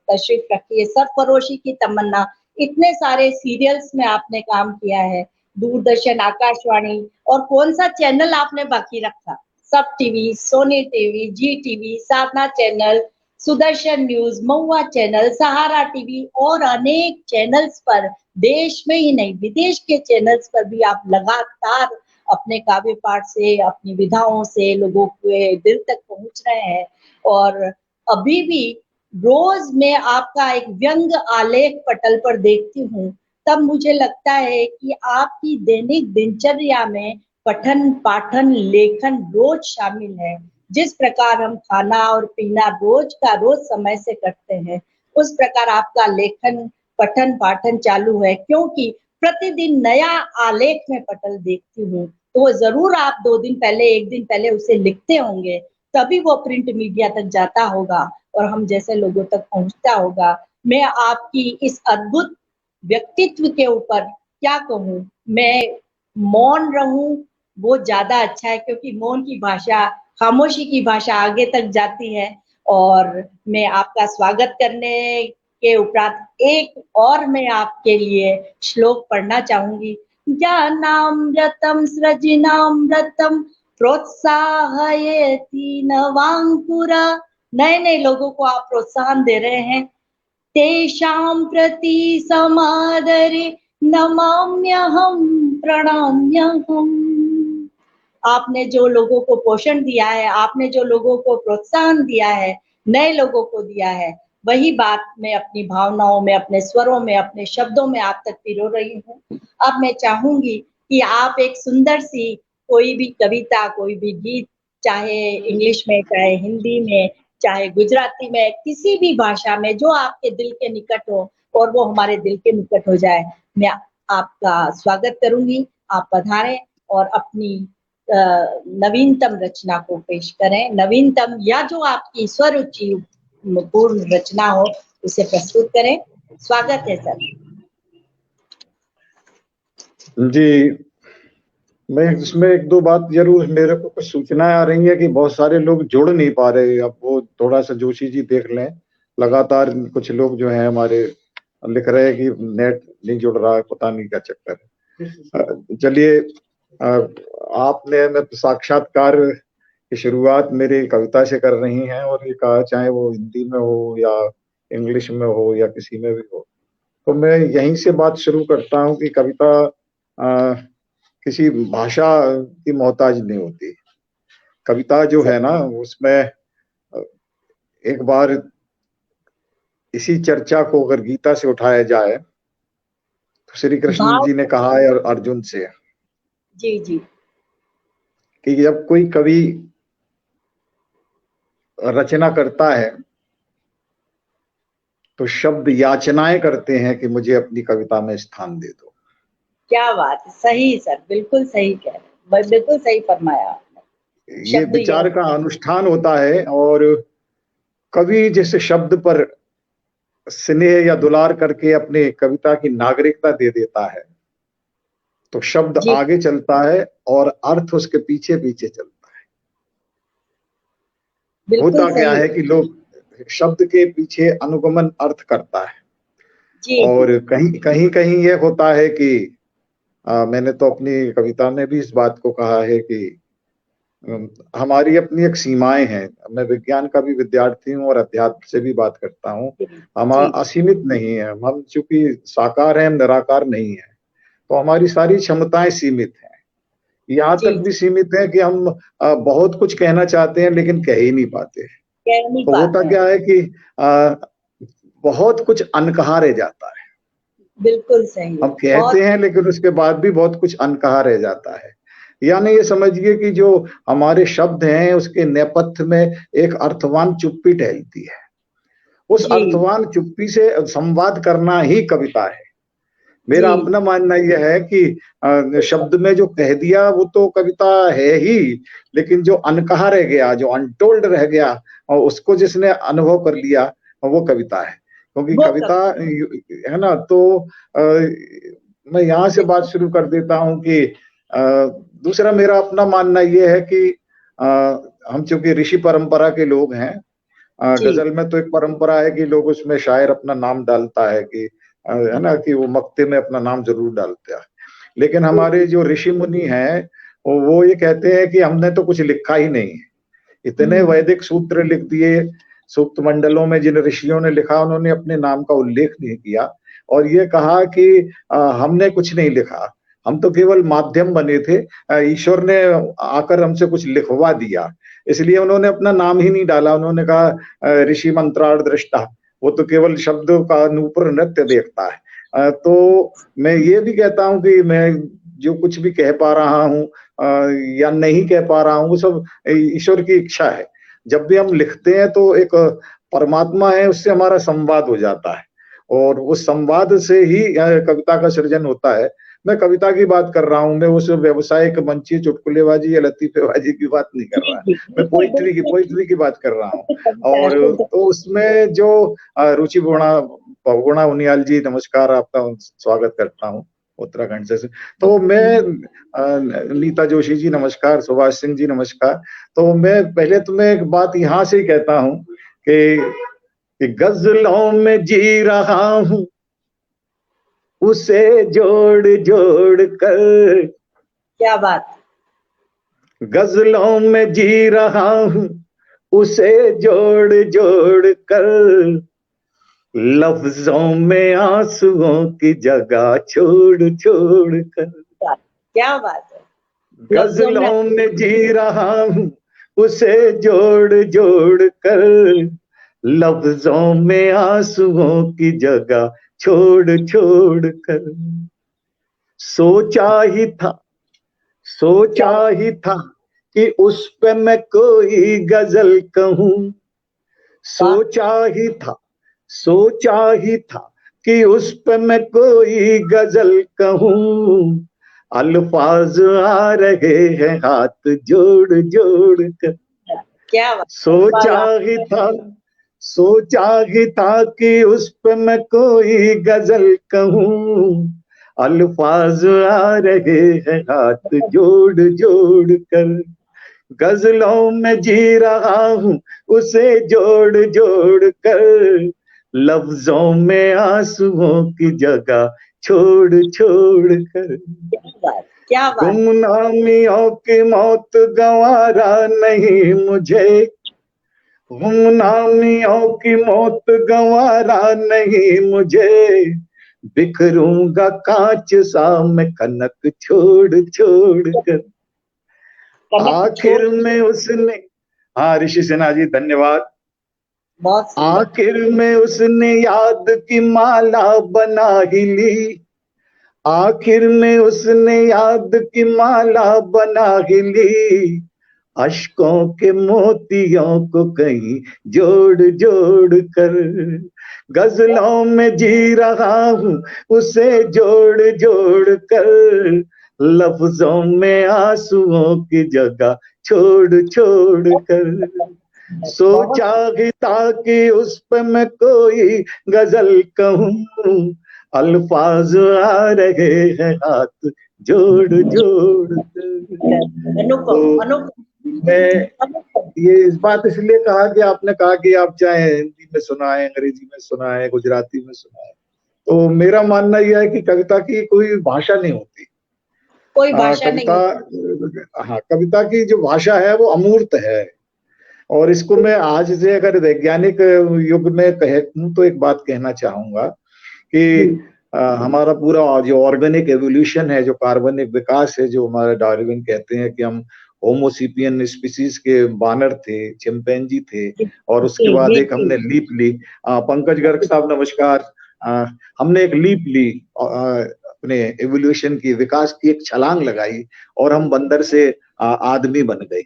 तशरीफ रखी है, सरफरोशी की तमन्ना, इतने सारे सीरियल्स में आपने काम किया है, दूरदर्शन, आकाशवाणी, और कौन सा चैनल आपने बाकी रखा? सब टीवी, सोनी टीवी, जी टीवी, साधना चैनल, सुदर्शन न्यूज, महुआ चैनल, सहारा टीवी और अनेक चैनल्स पर, देश में ही नहीं विदेश के चैनल्स पर भी आप लगातार अपने काव्य पाठ से, अपनी विधाओं से लोगों के दिल तक पहुंच रहे हैं। और अभी भी रोज मैं आपका एक व्यंग आलेख पटल पर देखती हूँ, तब मुझे लगता है कि आपकी दैनिक दिनचर्या में पठन, पाठन, लेखन रोज शामिल है। जिस प्रकार हम खाना और पीना रोज का रोज समय से करते हैं, उस प्रकार आपका लेखन, पठन, पाठन चालू है, क्योंकि प्रतिदिन नया आलेख में पटल देखती हूँ, तो वो जरूर आप 2 दिन पहले, 1 दिन पहले उसे लिखते होंगे, तभी वो प्रिंट मीडिया तक जाता होगा और हम जैसे लोगों तक पहुंचता होगा। मैं आपकी इस अद्भुत व्यक्तित्व के ऊपर क्या कहूँ, मैं मौन रहूं वो ज्यादा अच्छा है, क्योंकि मौन की भाषा, खामोशी की भाषा आगे तक जाती है। और मैं आपका स्वागत करने के उपरांत एक और मैं आपके लिए श्लोक पढ़ना चाहूंगी। ज्ञानामृतम सृजनामृतम प्रोत्साहयति नवांकुरा। नए नए लोगों को आप प्रोत्साहन दे रहे हैं। तेषां प्रति समादरे नमाम्यहं प्रणम्यहम्। आपने जो लोगों को पोषण दिया है, आपने जो लोगों को प्रोत्साहन दिया है, नए लोगों को दिया है, वही बात मैं अपनी भावनाओं में, अपने स्वरों में, अपने शब्दों में आप तक पिरो रही हूँ। अब मैं चाहूंगी कि आप एक सुंदर सी कोई भी कविता, कोई भी गीत, चाहे इंग्लिश में, चाहे हिंदी में, चाहे गुजराती में, किसी भी भाषा में, जो आपके दिल के निकट हो और वो हमारे दिल के निकट हो जाए, मैं आपका स्वागत करूंगी। आप पधारें और अपनी नवीनतम रचना को पेश करें। नवीनतम या जो आपकी स्वरुचि पूर्ण रचना हो, उसे प्रस्तुत करें। स्वागत है सर। जी, मैं इसमें 1-2 बात जरूर, मेरे को कुछ सूचनाएं आ रही है कि बहुत सारे लोग जुड़ नहीं पा रहे। अब वो थोड़ा सा जोशी जी देख लें, लगातार कुछ लोग जो हैं हमारे लिख रहे हैं कि नेट नहीं जुड़ रहा है, पता नहीं क्या चक्कर है। चलिए, आपने मैं साक्षात्कार की शुरुआत मेरी कविता से कर रही हैं, और ये कहा चाहे वो हिंदी में हो या इंग्लिश में हो या किसी में भी हो, तो मैं यहीं से बात शुरू करता हूँ कि कविता किसी भाषा की मोहताज नहीं होती। कविता जो है ना, उसमें एक बार इसी चर्चा को अगर गीता से उठाया जाए, तो श्री कृष्ण जी ने कहा है अर्जुन से जी जी कि जब कोई कवि रचना करता है तो शब्द याचनाएं करते हैं कि मुझे अपनी कविता में स्थान दे दो। क्या बात है, सही सर, बिल्कुल सही कह रहे हैं, बिल्कुल सही फरमाया आपने। ये विचार का अनुष्ठान होता है, और कवि जैसे शब्द पर स्नेह या दुलार करके अपने कविता की नागरिकता दे देता है, तो शब्द आगे चलता है और अर्थ उसके पीछे पीछे चलता है। होता क्या है कि लोग शब्द के पीछे अनुगमन अर्थ करता है, और कहीं कहीं ये होता है कि मैंने तो अपनी कविता में भी इस बात को कहा है कि हमारी अपनी एक सीमाएं हैं। मैं विज्ञान का भी विद्यार्थी हूँ और अध्यात्म से भी बात करता हूँ। हम जी असीमित नहीं है, हम चूंकि साकार हैं, हम निराकार नहीं है, तो हमारी सारी क्षमताएं सीमित हैं। यहाँ जी तक भी सीमित है कि हम बहुत कुछ कहना चाहते हैं लेकिन कह ही नहीं पाते। कह नहीं तो होता पाते हैं। क्या है कि अ, बहुत कुछ अनकहा रह जाता है। बिल्कुल सही हम है, कहते बहुत हैं लेकिन उसके बाद भी बहुत कुछ अनकहा रह जाता है। यानी ये समझिए कि जो हमारे शब्द हैं उसके नेपथ्य में एक अर्थवान चुप्पी टहलती है। उस जी अर्थवान चुप्पी से संवाद करना ही कविता है। जी मेरा अपना मानना यह है कि शब्द में जो कह दिया वो तो कविता है ही, लेकिन जो अनकहा रह गया, जो अनटोल्ड रह गया, और उसको जिसने अनुभव कर लिया वो कविता है। क्योंकि वो कविता कब है ना, तो मैं यहाँ से बात शुरू कर देता हूँ कि दूसरा मेरा अपना मानना यह है कि अ, हम चूंकि ऋषि परंपरा के लोग हैं। जी गजल में तो एक परंपरा है कि लोग उसमें शायर अपना नाम डालता है कि है ना, कि वो मक्ते में अपना नाम जरूर डालता है। लेकिन हमारे जो ऋषि मुनि हैं वो ये कहते हैं कि हमने तो कुछ लिखा ही नहीं है। इतने हम्म, वैदिक सूत्र लिख दिए, सूक्त मंडलों में जिन ऋषियों ने लिखा उन्होंने अपने नाम का उल्लेख नहीं किया और ये कहा कि हमने कुछ नहीं लिखा, हम तो केवल माध्यम बने थे। ईश्वर ने आकर हमसे कुछ लिखवा दिया, इसलिए उन्होंने अपना नाम ही नहीं डाला। उन्होंने कहा ऋषि मंत्रार्थ दृष्टा, वो तो केवल शब्दों का नूपुर नृत्य देखता है। तो मैं ये भी कहता हूँ कि मैं जो कुछ भी कह पा रहा हूँ या नहीं कह पा रहा हूँ, वो सब ईश्वर की इच्छा है। जब भी हम लिखते हैं तो एक परमात्मा है, उससे हमारा संवाद हो जाता है और उस संवाद से ही कविता का सृजन होता है। मैं कविता की बात कर रहा हूँ, मैं उस व्यवसायिक मंची चुटकुलेबाजी या लतीफेबाजी की बात नहीं कर जी रहा। जी मैं बिल्कुल बिल्कुल पोइट्री की बात कर रहा हूँ। कविता और शुद्ध तो उसमें जो रुचि गुणा उनियाल जी, नमस्कार, आपका स्वागत करता हूँ उत्तराखंड से। तो मैं नीता जोशी जी नमस्कार, सुभाष सिंह जी नमस्कार। तो मैं पहले तुम्हें एक बात यहाँ से ही कहता हूँ कि गजलों में जी रहा हूँ उसे जोड़ जोड़ कर, क्या बात। गजलों में जी रहा हूँ उसे जोड़ जोड़ कर, लफ्जों में आंसुओं की जगह छोड़ छोड़ कर, क्या बात है। लफ्जों में गजलों में जी रहा हूँ उसे जोड़ जोड़ कर, लफ्जों में आंसुओं की जगह छोड़ छोड़ कर, सोचा ही था क्या सोचा ही था कि उस पे मैं कोई गजल कहूं, बात। सोचा ही था सोचा ही था कि उस पे मैं कोई गजल कहूं, अल्फाज आ रहे हैं हाथ जोड़ जोड़ कर, क्या बात है। सोचा ही था सोचा ही था कि उस पे मैं कोई गजल कहूं, अल्फाज आ रहे हैं हाथ जोड़ जोड़ कर, गजलों में जी रहा हूँ उसे जोड़ जोड़ कर, लफ्जों में आंसुओं की जगह छोड़ छोड़ कर, क्या बात। क्या बात। गुमनामियों की मौत गंवारा नहीं मुझे, गुमनामियों की मौत गंवारा नहीं मुझे, बिखरूंगा कांच सा मैं कनक छोड़ छोड़ कर, कनक छोड़। आखिर में उसने, हाँ ऋषि सिन्हा जी धन्यवाद, बहुत सुंदर। आखिर में उसने याद की माला बना ही ली, आखिर में उसने याद की माला बना ही ली, अश्कों के मोतियों को कहीं जोड़ जोड़ कर, गजलों में जी रहा हूँ उसे जोड़ जोड़ कर, लफ्जों में आंसुओं की जगह छोड़ छोड़ कर, बहुत सोचा ही था कि उस पे मैं कोई गजल कहूँ, अल्फाज आ रहे हैं हाथ जोड़ जोड़ कर। अनुपम तो अनुपम मैं अनुपम। ये इस बात इसलिए कहा कि आपने कहा कि आप चाहे हिंदी में सुनाएं, अंग्रेजी में सुनाएं, गुजराती में सुनाएं, तो मेरा मानना यह है कि कविता की कोई भाषा नहीं होती। कोई भाषा नहीं कविता, होती। हाँ, कविता की जो भाषा है वो अमूर्त है। और इसको मैं आज से अगर वैज्ञानिक युग में कहूं तो एक बात कहना चाहूंगा कि जी हमारा पूरा जो ऑर्गेनिक एवोल्यूशन है, जो कार्बनिक विकास है, जो हमारा डार्विन कहते हैं कि हम होमोसिपियन स्पीसीज के बानर थे, चिंपैंजी थे, जी और उसके जी बाद जी एक हमने लीप ली। पंकज गर्ग साहब नमस्कार। हमने एक लीप ली, अपने एवोल्यूशन की, विकास की एक छलांग लगाई और हम बंदर से आदमी बन गए।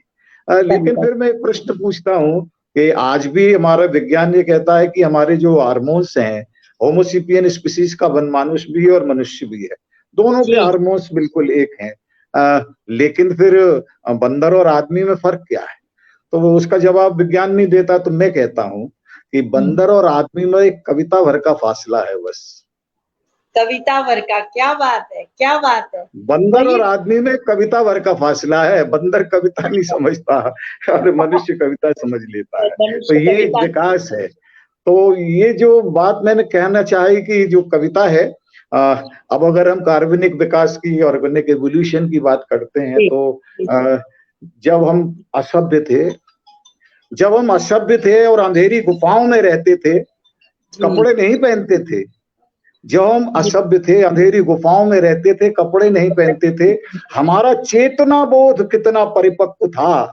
लेकिन बंदर। फिर मैं एक प्रश्न पूछता हूँ कि आज भी हमारा विज्ञान ये कहता है कि हमारे जो हार्मोन्स हैं, होमोसिपियन स्पीसीज का वनमानुष भी है और मनुष्य भी है, दोनों के जी हार्मोन्स बिल्कुल एक हैं। लेकिन फिर बंदर और आदमी में फर्क क्या है? तो वो उसका जवाब विज्ञान नहीं देता। तो मैं कहता हूँ कि बंदर और आदमी में एक कविता भर का फासला है बस। कविता भर का, क्या बात है, क्या बात है। बंदर वही और आदमी में कविता भर का फासला है। बंदर कविता नहीं समझता और मनुष्य कविता समझ लेता है। तो मनुष्य ये एक कविता। विकास है। तो ये जो बात मैंने कहना चाही कि जो कविता है, अब अगर हम कार्बनिक विकास की, ऑर्गेनिक एवोल्यूशन की बात करते हैं, जी तो जी जब हम असभ्य थे, जब हम असभ्य थे और अंधेरी गुफाओं में रहते थे, जी कपड़े नहीं पहनते थे, जब हम जी। असभ्य थे, अंधेरी गुफाओं में रहते थे, कपड़े नहीं पहनते थे, हमारा चेतना बोध कितना परिपक्व था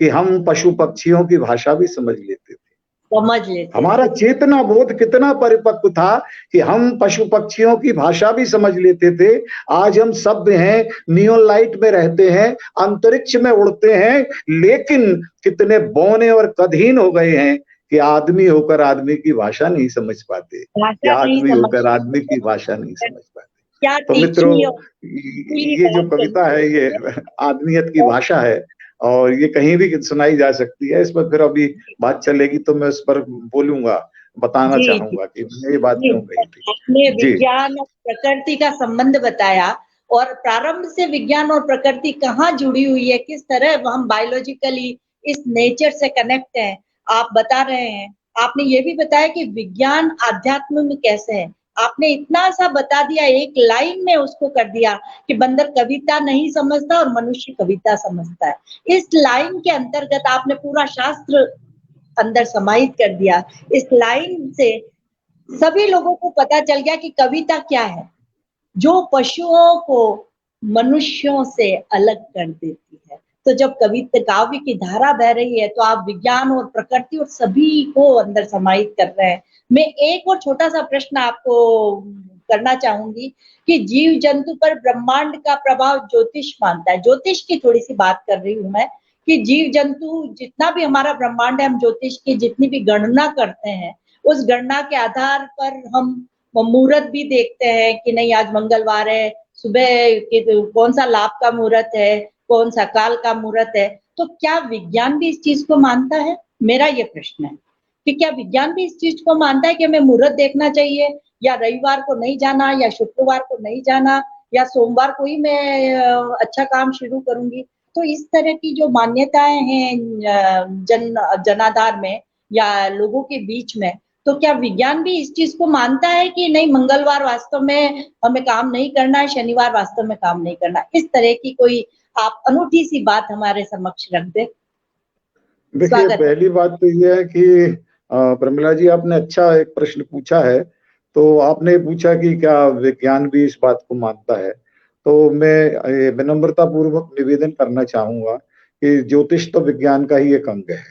कि हम पशु पक्षियों की भाषा भी समझ लेते थे। समझ लेते हमारा थे। चेतना बोध कितना परिपक्व था कि हम पशु पक्षियों की भाषा भी समझ लेते थे। आज हम सभ्य हैं, नियोन लाइट में रहते हैं, अंतरिक्ष में उड़ते हैं, लेकिन कितने बौने और कधीन हो गए हैं कि आदमी होकर आदमी की भाषा नहीं समझ पाते, कि भाषा नहीं आदमी समझ, होकर आदमी की भाषा नहीं समझ पाते। क्या तो मित्रों, तीक्ष्ण और खुली ये जो बात कविता करते है ये आदमियत की भाषा है और ये कहीं भी सुनाई जा सकती है। इस पर फिर अभी बात चलेगी तो मैं उस पर बोलूंगा, बताना जी जी चाहूंगा कि मैंने ये बात जी। क्यों कही थी। आपने जी विज्ञान और प्रकृति का संबंध बताया, और प्रारंभ से विज्ञान और प्रकृति कहाँ जुड़ी हुई है, किस तरह हम बायोलॉजिकली इस नेचर से कनेक्ट हैं, आप बता रहे हैं। आपने ये भी बताया कि विज्ञान आध्यात्म में कैसे है। आपने इतना सा बता दिया, एक लाइन में उसको कर दिया कि बंदर कविता नहीं समझता और मनुष्य कविता समझता है। इस लाइन के अंतर्गत आपने पूरा शास्त्र अंदर समाहित कर दिया। इस लाइन से सभी लोगों को पता चल गया कि कविता क्या है, जो पशुओं को मनुष्यों से अलग कर देती है। तो जब कविता काव्य की धारा बह रही है, तो आप विज्ञान और प्रकृति और सभी को अंदर समाहित कर रहे हैं। मैं एक और छोटा सा प्रश्न आपको करना चाहूंगी कि जीव जंतु पर ब्रह्मांड का प्रभाव ज्योतिष मानता है। ज्योतिष की थोड़ी सी बात कर रही हूं मैं, कि जीव जंतु जितना भी हमारा ब्रह्मांड है, हम ज्योतिष की जितनी भी गणना करते हैं, उस गणना के आधार पर हम मुहूर्त भी देखते हैं कि नहीं आज मंगलवार है, सुबह कौन सा लाभ का मुहूर्त है, कौन सा काल का मुहूर्त है। तो क्या विज्ञान भी इस चीज को मानता है? मेरा ये प्रश्न है कि क्या विज्ञान भी इस चीज को मानता है कि हमें मुहूर्त देखना चाहिए, या रविवार को नहीं जाना, या शुक्रवार को नहीं जाना, या सोमवार को ही मैं अच्छा काम शुरू करूंगी। तो इस तरह की जो मान्यताएं हैं जनाधार में या लोगों के बीच में, तो क्या विज्ञान भी इस चीज को मानता है कि नहीं मंगलवार वास्तव में हमें काम नहीं करना है, शनिवार वास्तव में काम नहीं करना? इस तरह की कोई आप अनूठी सी बात हमारे समक्ष रख दे। देखिए, स्वागत है। पहली बात तो ये है कि प्रमिला जी, आपने अच्छा एक प्रश्न पूछा है। तो आपने पूछा कि क्या विज्ञान भी इस बात को मानता है। तो मैं विनम्रता पूर्वक निवेदन करना चाहूंगा कि ज्योतिष तो विज्ञान का ही एक अंग है।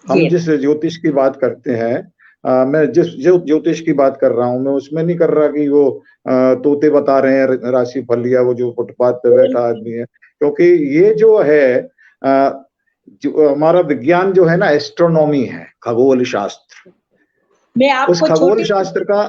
हम जी जिस ज्योतिष की बात करते हैं, मैं जिस ज्योतिष की बात कर रहा हूं, मैं उसमें नहीं कर रहा कि वो तोते बता रहे हैं राशि फल, या वो जो फुटपाथ पे बैठा आदमी है। क्योंकि ये जो है जो हमारा विज्ञान जो है ना, एस्ट्रोनॉमी है, खगोल शास्त्र। मैं उस आपको खगोल छोटी शास्त्र का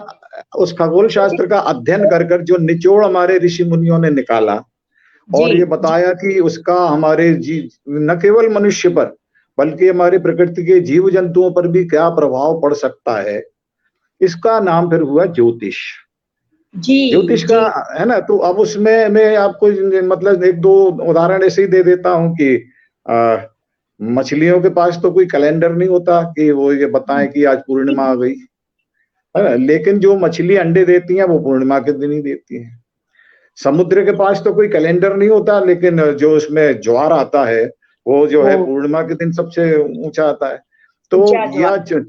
उस खगोल शास्त्र का अध्ययन कर कर जो निचोड़ हमारे ऋषि मुनियों ने निकाला जी और ये जी बताया कि उसका हमारे न केवल मनुष्य पर बल्कि हमारे प्रकृति के जीव जंतुओं पर भी क्या प्रभाव पड़ सकता है, इसका नाम फिर हुआ ज्योतिष। जी ज्योतिष का जी है ना। तो अब उसमें मैं आपको मतलब एक दो उदाहरण ऐसे ही दे देता हूं कि मछलियों के पास तो कोई कैलेंडर नहीं होता कि वो ये बताएं कि आज पूर्णिमा आ गई, है ना। लेकिन जो मछली अंडे देती हैं वो पूर्णिमा के दिन ही देती हैं। समुद्र के पास तो कोई कैलेंडर नहीं होता, लेकिन जो उसमें ज्वार आता है वो जो है वो पूर्णिमा के दिन सबसे ऊंचा आता है। तो ऊंचा ज्वार।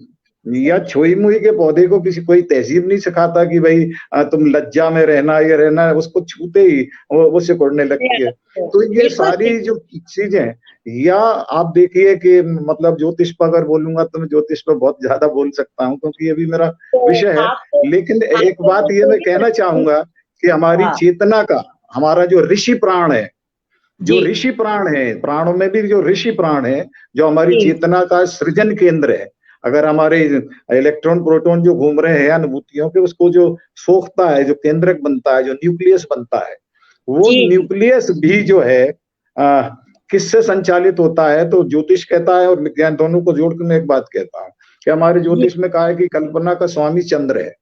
या छोई मुई के पौधे को किसी कोई तहजीब नहीं सिखाता कि भाई तुम लज्जा में रहना, ये रहना, उसको छूते ही वो सिकुड़ने लगती है। तो ये बिल्कुल सारी ठीक। जो चीजें, या आप देखिए कि मतलब ज्योतिष पर अगर बोलूंगा तो मैं ज्योतिष पर बहुत ज्यादा बोल सकता हूँ, क्योंकि ये भी मेरा तो विषय है। आपको लेकिन एक आपको बात वो ये मैं थोड़ी कहना बताइए। चाहूंगा कि हमारी हाँ चेतना का, हमारा जो ऋषि प्राण है, जो जी ऋषि प्राण है, प्राणों में भी जो ऋषि प्राण है, जो हमारी जी चेतना का सृजन केंद्र है, अगर हमारे इलेक्ट्रॉन प्रोटॉन जो घूम रहे हैं अनुभूतियों के, उसको जो सोखता है, जो केंद्रक बनता है, जो न्यूक्लियस बनता है, वो जी जी न्यूक्लियस भी जो है आ, किससे संचालित होता है? तो ज्योतिष कहता है और विज्ञान दोनों को जोड़ के मैं एक बात कहता हूँ कि हमारे जी ज्योतिष में कहा है कि कल्पना का स्वामी चंद्र है।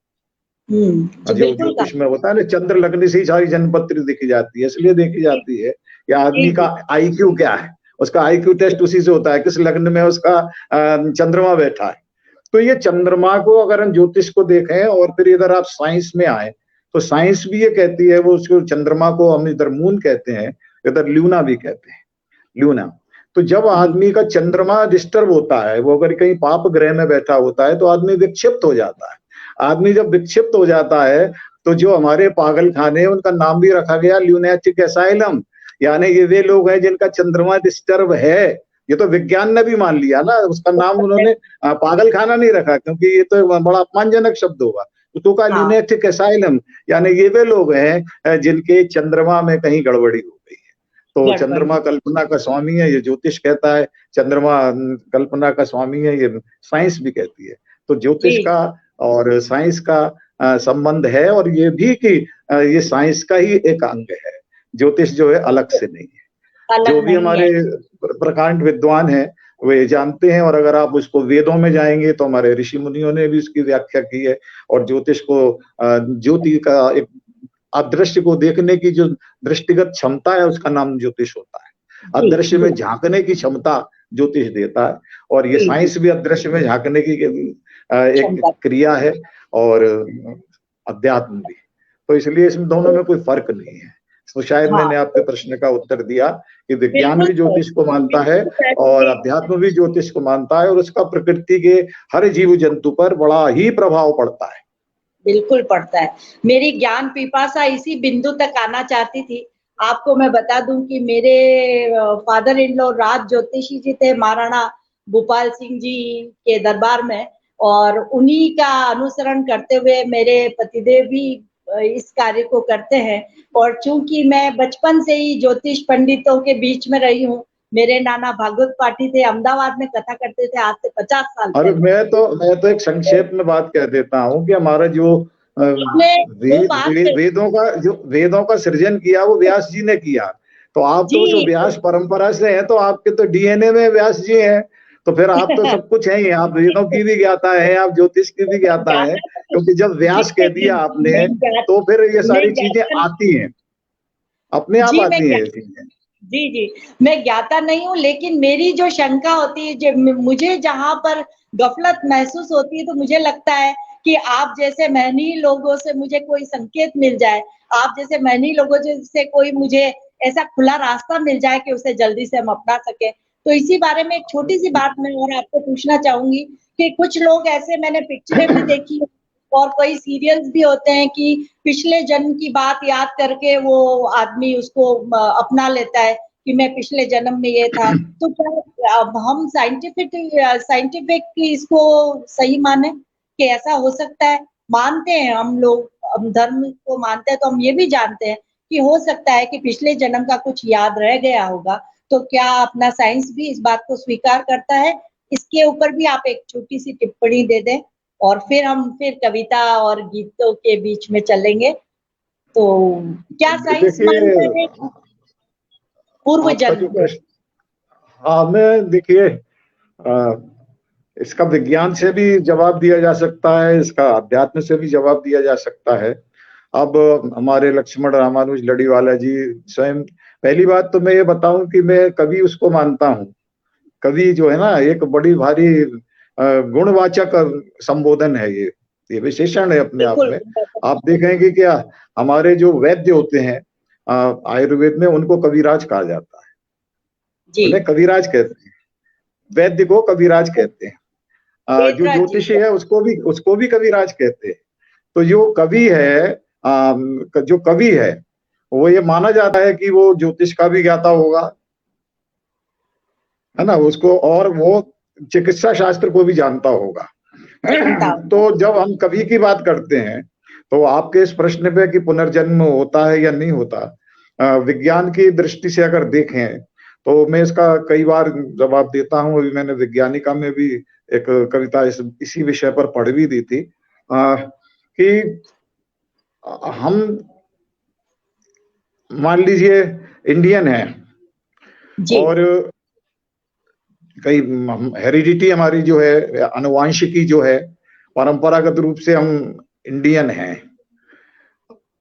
जी जो बिल्कुल ज्योतिष कहा। में होता है ना, चंद्र लगने से ही सारी जन्मपत्री देखी जाती है। इसलिए देखी जी जाती है कि जी आदमी का जी आईक्यू क्या है, उसका आईक्यू टेस्ट उसी से होता है, किस लग्न में उसका चंद्रमा बैठा है। तो ये चंद्रमा को अगर हम ज्योतिष को देखें और फिर इधर आप साइंस में आए, तो साइंस भी ये कहती है, वो उसको चंद्रमा को हम इधर मून कहते हैं, इधर ल्यूना भी कहते हैं, ल्यूना। तो जब जी आदमी का चंद्रमा डिस्टर्ब होता है, वो अगर कहीं पाप ग्रह में बैठा होता है, तो आदमी विक्षिप्त हो जाता है। आदमी जब विक्षिप्त हो जाता है, तो जो हमारे पागल खाने, उनका नाम भी रखा गया ल्यूनेटिक एसाइलम, यानी ये वे लोग हैं जिनका चंद्रमा डिस्टर्ब है। ये तो विज्ञान ने भी मान लिया ना, उसका नाम उन्होंने पागल खाना नहीं रखा, क्योंकि ये तो बड़ा अपमानजनक शब्द होगा। तो का हाँ ल्यूनेटिक एसाइलम, यानी ये वे लोग हैं जिनके चंद्रमा में कहीं गड़बड़ी हो गई है। तो गड़बड़ चंद्रमा कल्पना का स्वामी है, ये ज्योतिष कहता है। चंद्रमा कल्पना का स्वामी है, ये साइंस भी कहती है। तो ज्योतिष जी का और साइंस का संबंध है, और ये भी कि ये साइंस का ही एक अंग है। ज्योतिष जो है अलग से नहीं है। जो अलग भी नहीं हमारे है। प्रकांड विद्वान हैं वे जानते हैं, और अगर आप उसको वेदों में जाएंगे तो हमारे ऋषि मुनियों ने भी उसकी व्याख्या की है। और ज्योतिष को ज्योति का एक अदृश्य को देखने की जो दृष्टिगत क्षमता है, उसका नाम ज्योतिष होता है। जी अदृश्य जी में झांकने की क्षमता ज्योतिष देता है, और ये जी जी साइंस भी अदृश्य में झांकने की एक क्षमता। क्रिया है, और अध्यात्म भी। तो इसलिए इसमें दोनों में कोई फर्क नहीं है। तो शायद हाँ मैंने आपके प्रश्न का उत्तर दिया कि विज्ञान बिल्कुल भी सर, ज्योतिष को मानता है, बिल्कुल सर और ये अध्यात्म भी ज्योतिष को मानता है, और उसका प्रकृति के हर जीव जंतु पर बड़ा ही प्रभाव पड़ता है। बिल्कुल पड़ता है। मेरी ज्ञान पिपासा इसी बिंदु तक आना चाहती थी। आपको मैं बता दूं कि मेरे फादर इन लॉ राज ज्योतिषी जी थे महाराणा भूपाल सिंह जी के दरबार में, और उन्हीं का अनुसरण करते हुए मेरे पतिदेव भी इस कार्य को करते हैं। और चूंकि मैं बचपन से ही ज्योतिष पंडितों के बीच में रही हूँ, मेरे नाना भागवत पाठी थे, अहमदाबाद में कथा करते थे आज से 50 साल और पहले। मैं तो एक संक्षेप में बात कह देता हूँ कि हमारा जो आपने वो बात कही। वेदों का सृजन किया, वो व्यास जी ने किया। तो आप तो उस जी व्यास परंपरा से हैं, तो आपके तो डीएनए में व्यास जी हैं। तो फिर आप तो सब कुछ हैं ही, आप वेदों की भी ज्ञाता है, आप ज्योतिष की भी ज्ञाता है, ज्ञाता तो क्योंकि जब जी व्यास कह दिया आपने, तो फिर ये मैं सारी चीजें ज्ञाता आती हैं, अपने आप जी मैं आती हैं ज्ञा ये चीजें। जी, जी। मैं ज्ञाता नहीं हूँ, लेकिन मेरी जो शंका होती है, मुझे जहाँ पर गफलत महसूस होती है, तो मुझे लगता है कि आप जैसे मेहनती लोगों से मुझे कोई संकेत मिल जाए, आप जैसे मेहनती लोगों से कोई मुझे ऐसा खुला रास्ता मिल जाए कि उसे जल्दी से हम अपना सकें। तो इसी बारे में एक छोटी-सी बात मैं और आपको पूछना चाहूँगी कि कुछ लोग ऐसे मैंने पिक्चरें भी देखी हैं और कई सीरियल्स भी होते हैं कि पिछले जन्म की बात याद करके वो आदमी उसको अपना लेता है कि मैं पिछले जन्म में ये था। तो क्या अब हम साइंटिफिक इसको सही माने कि ऐसा हो सकता है? मानते हैं हम लोग, हम धर्म को मानते हैं, तो हम ये भी जानते हैं कि हो सकता है कि पिछले जन्म का कुछ याद रह गया होगा। तो क्या अपना साइंस भी इस बात को स्वीकार करता है? इसके ऊपर भी आप एक छोटी-सी टिप्पणी दे दें। और फिर कविता और गीतों के बीच में चलेंगे। तो क्या साइंस देखिए, मानता है पूर्व आपका जन्म जो को? प्रश्न, हाँ, मैं देखिए, इसका विज्ञान से भी जवाब दिया जा सकता है, इसका अध्यात्म से भी जवाब दिया जा सकता है। अब हमारे लक्ष्मण रामानुज लड़ीवाला जी स्वयं, पहली बात तो मैं ये बताऊं कि मैं कवि उसको मानता हूँ। कवि जो है ना, एक बड़ी भारी गुणवाचक संबोधन है, ये विशेषण है अपने आप बिल्कुल। में। आप देखेंगे क्या, हमारे जो वैद्य होते हैं, आयुर्वेद में उनको कविराज कहा जाता है। जी, उन्हें कविराज कहते हैं, वैद्य को कविराज कहते हैं। जो वेदराज जी ज्योतिषी को। है उसको भी कविराज कहते हैं। तो जो कवि है, जो कवि है, वो ये माना जाता है कि वो ज्योतिष का भी ज्ञाता होगा, है ना, उसको, और वो चिकित्सा शास्त्र को भी जानता होगा। जानता हूँ। तो जब हम कवि की बात करते हैं, तो आपके इस प्रश्न पे कि पुनर्जन्म होता है या नहीं होता, विज्ञान की दृष्टि से अगर देखें तो मैं इसका कई बार जवाब देता हूँ। अभी मैंने विज्ञानिका में भी एक कविता इसी विषय पर पढ़ भी दी थी, कि हम मान लीजिए इंडियन हैं, जी, और कई हेरिडिटी हमारी जो है, आनुवांशिकी जो है, परंपरागत रूप से हम इंडियन हैं।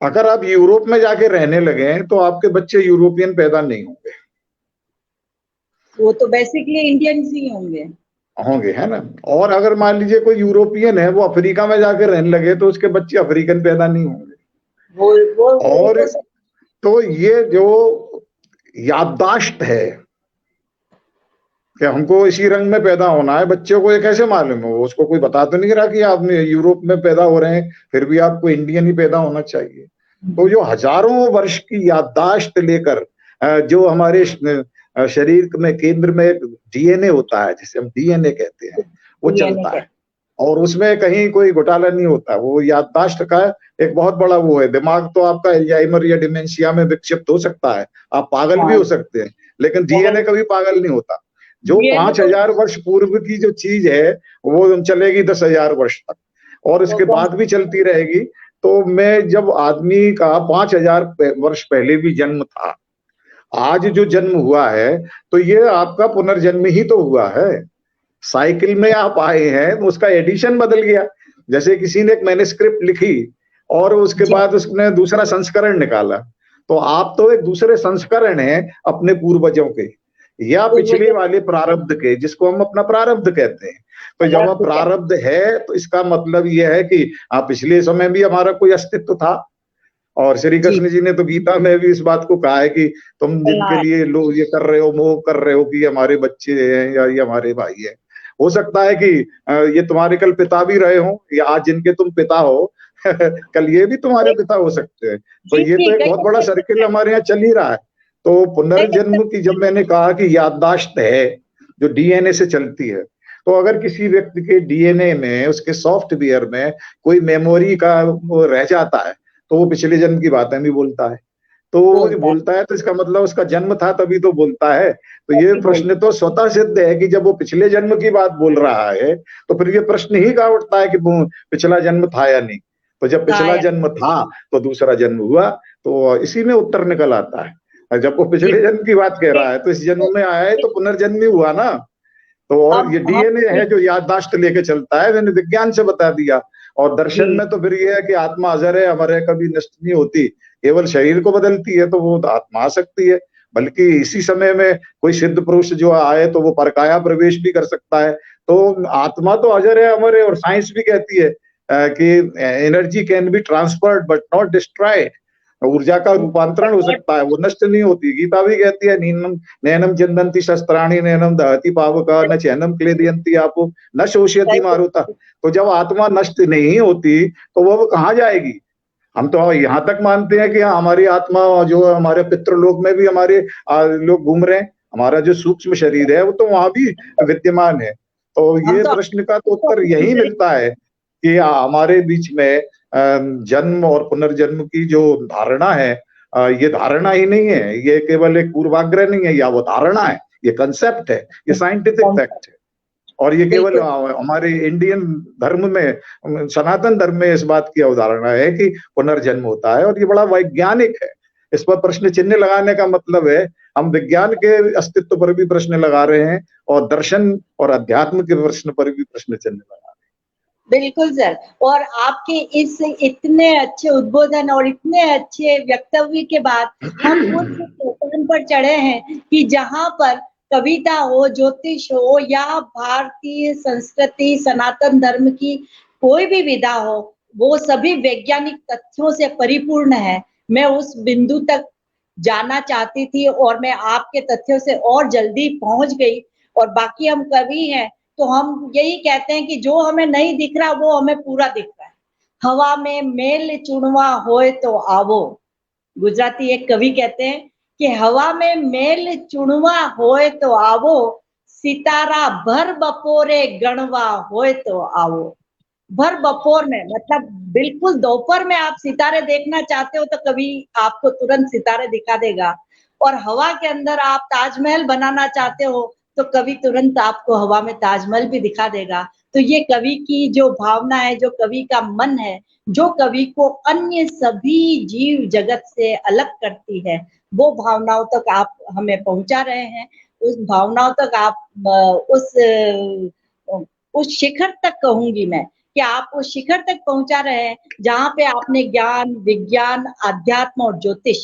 अगर आप यूरोप में जाके रहने लगे तो आपके बच्चे यूरोपियन पैदा नहीं होंगे, वो तो बेसिकली इंडियंस ही होंगे। होंगे, है ना। और अगर मान लीजिए कोई यूरोपियन है, वो अफ्रीका में जाके रहने लगे तो उसके बच्चे अफ्रीकन पैदा नहीं होंगे। वो और तो सब। तो ये जो याददाश्त है कि हमको इसी रंग में पैदा होना है, बच्चे को ये कैसे मालूम है? उसको कोई बता तो नहीं रहा कि आप यूरोप में पैदा हो रहे हैं, फिर भी आपको इंडियन ही पैदा होना चाहिए। तो जो हजारों वर्ष की याददाश्त लेकर जो हमारे शरीर में केंद्र में डीएनए होता है, जिसे हम डीएनए कहते हैं, वो डीएनए चलता का। है, और उसमें कहीं कोई घोटाला नहीं होता। वो याददाश्त का एक बहुत बड़ा वो है। दिमाग तो आपका अल्जाइमर या डिमेंशिया में विक्षिप्त हो सकता है, आप पागल भी हाँ, हो सकते हैं, लेकिन डीएनए कभी पागल नहीं होता। जो डीएनए 5,000 वर्ष पूर्व की जो चीज है वो चलेगी 10,000 वर्ष तक, और तो उसके बाद भी चलती रहेगी। तो मैं जब आदमी का 5,000 वर्ष पहले भी जन्म था, आज जो जन्म हुआ है, तो ये आपका पुनर्जन्म ही तो हुआ है। साइकिल में आप आए हैं, उसका एडिशन बदल गया। जैसे किसी ने एक मैन्युस्क्रिप्ट लिखी और उसके जी, बाद उसने दूसरा संस्करण निकाला, तो आप तो एक दूसरे संस्करण हैं अपने पूर्वजों के, या पिछले वाले प्रारब्ध के, जिसको हम अपना प्रारब्ध कहते हैं। तो जब आप प्रारब्ध है, तो इसका मतलब यह है कि पिछले समय भी हमारा कोई अस्तित्व था। और श्री जी, कृष्ण जी ने तो गीता में भी इस बात को कहा है कि तुम जिनके लिए लोग ये कर रहे हो, मोह कर रहे हो कि हमारे बच्चे हैं या ये हमारे भाई है, हो सकता है कि ये तुम्हारे कल पिता भी रहे हो, या आज जिनके तुम पिता हो कल ये भी तुम्हारे पिता हो सकते हैं। तो जी, ये जी, तो एक बहुत बड़ा सर्किल हमारे यहाँ चल ही रहा है। तो पुनर्जन्म की जब मैंने कहा कि याददाश्त है जो डीएनए से चलती है, तो अगर किसी व्यक्ति के डीएनए में, उसके सॉफ्टवेयर में कोई मेमोरी का वो रह जाता है, तो वो पिछले जन्म की बातें भी बोलता है। तो वो जो बोलता है, तो इसका मतलब उसका जन्म था तभी तो बोलता है। तो ये प्रश्न तो स्वतः सिद्ध है कि जब वो पिछले जन्म की बात बोल रहा है, तो फिर ये प्रश्न ही कहाँ उठता है कि पिछला जन्म था या नहीं। तो जब पिछला जन्म था तो दूसरा जन्म हुआ, तो इसी में उत्तर निकल आता है। और जब वो पिछले जन्म की बात कह रहा है, तो इस जन्म में आया है तो पुनर्जन्म ही हुआ ना। तो और ये डीएनए है जो याददाश्त लेके चलता है, मैंने विज्ञान से बता दिया। और दर्शन में तो फिर ये है कि आत्मा अजर है, अमर है, कभी नष्ट नहीं होती, केवल शरीर को बदलती है, तो वो आत्मा आ सकती है। बल्कि इसी समय में कोई सिद्ध पुरुष जो आए तो वो परकाया प्रवेश भी कर सकता है। तो आत्मा तो अजर है, अमर है, और साइंस भी कहती है कि energy can be transferred but not destroyed. ऊर्जा का रूपांतरण हो सकता है, वो नष्ट नहीं होती। गीता भी कहती है, नीनम नैनम चिंदंती शस्त्राणी नैनम दहति पावका न चैनम क्लेदयंती आपो न शोषयति मारुता। तो जब आत्मा नष्ट नहीं होती तो वो कहाँ जाएगी? हम तो यहाँ तक मानते हैं कि हमारी आत्मा जो हमारे पितृलोक में भी हमारे लोग घूम रहे हैं, हमारा जो सूक्ष्म शरीर है वो तो वहां भी विद्यमान है। तो ये प्रश्न का तो उत्तर यही मिलता है कि हमारे बीच में जन्म और पुनर्जन्म की जो धारणा है, ये धारणा ही नहीं है, ये केवल एक पूर्वाग्रह नहीं है, या वो धारणा है, ये कंसेप्ट है, ये साइंटिफिक फैक्ट है। और ये केवल हमारे इंडियन धर्म में, सनातन धर्म में इस बात की अवधारणा है कि पुनर्जन्म होता है, और ये बड़ा वैज्ञानिक है। इस पर प्रश्न चिन्ह लगाने का मतलब है हम विज्ञान के अस्तित्व पर भी प्रश्न लगा रहे हैं, और दर्शन और अध्यात्म के प्रश्न पर भी प्रश्न चिन्ह लगा रहे हैं। बिल्कुल सर। और आपके इस इतने अच्छे उद्बोधन और इतने अच्छे वक्तव्य के बाद हम उस सोपान पर चढ़े हैं कि जहां पर कविता हो, ज्योतिष हो, या भारतीय संस्कृति सनातन धर्म की कोई भी विधा हो, वो सभी वैज्ञानिक तथ्यों से परिपूर्ण है। मैं उस बिंदु तक जानना चाहती थी और मैं आपके तथ्यों से और जल्दी पहुंच गई। और बाकी हम कवि हैं तो हम यही कहते हैं कि जो हमें नहीं दिख रहा वो हमें पूरा दिख रहा है। हवा में मेल चुनवा होए तो आवो, गुजराती एक कवि कहते हैं कि हवा में मेल चुनवा होए तो आवो, सितारा भर बपोरे गणवा होए तो आवो। भर बपोर में मतलब बिल्कुल दोपहर में आप सितारे देखना चाहते हो तो कभी आपको तुरंत सितारे दिखा देगा। और हवा के अंदर आप ताजमहल बनाना चाहते हो तो कवि तुरंत आपको हवा में ताजमहल भी दिखा देगा। तो ये कवि की जो भावना है, जो कवि का मन है, जो कवि को अन्य सभी जीव जगत से अलग करती है, वो भावनाओं तक आप हमें पहुंचा रहे हैं। उस भावनाओं तक आप उस शिखर तक कहूंगी मैं कि आप उस शिखर तक पहुंचा रहे हैं जहां पे आपने ज्ञान, विज्ञान, अध्यात्म और ज्योतिष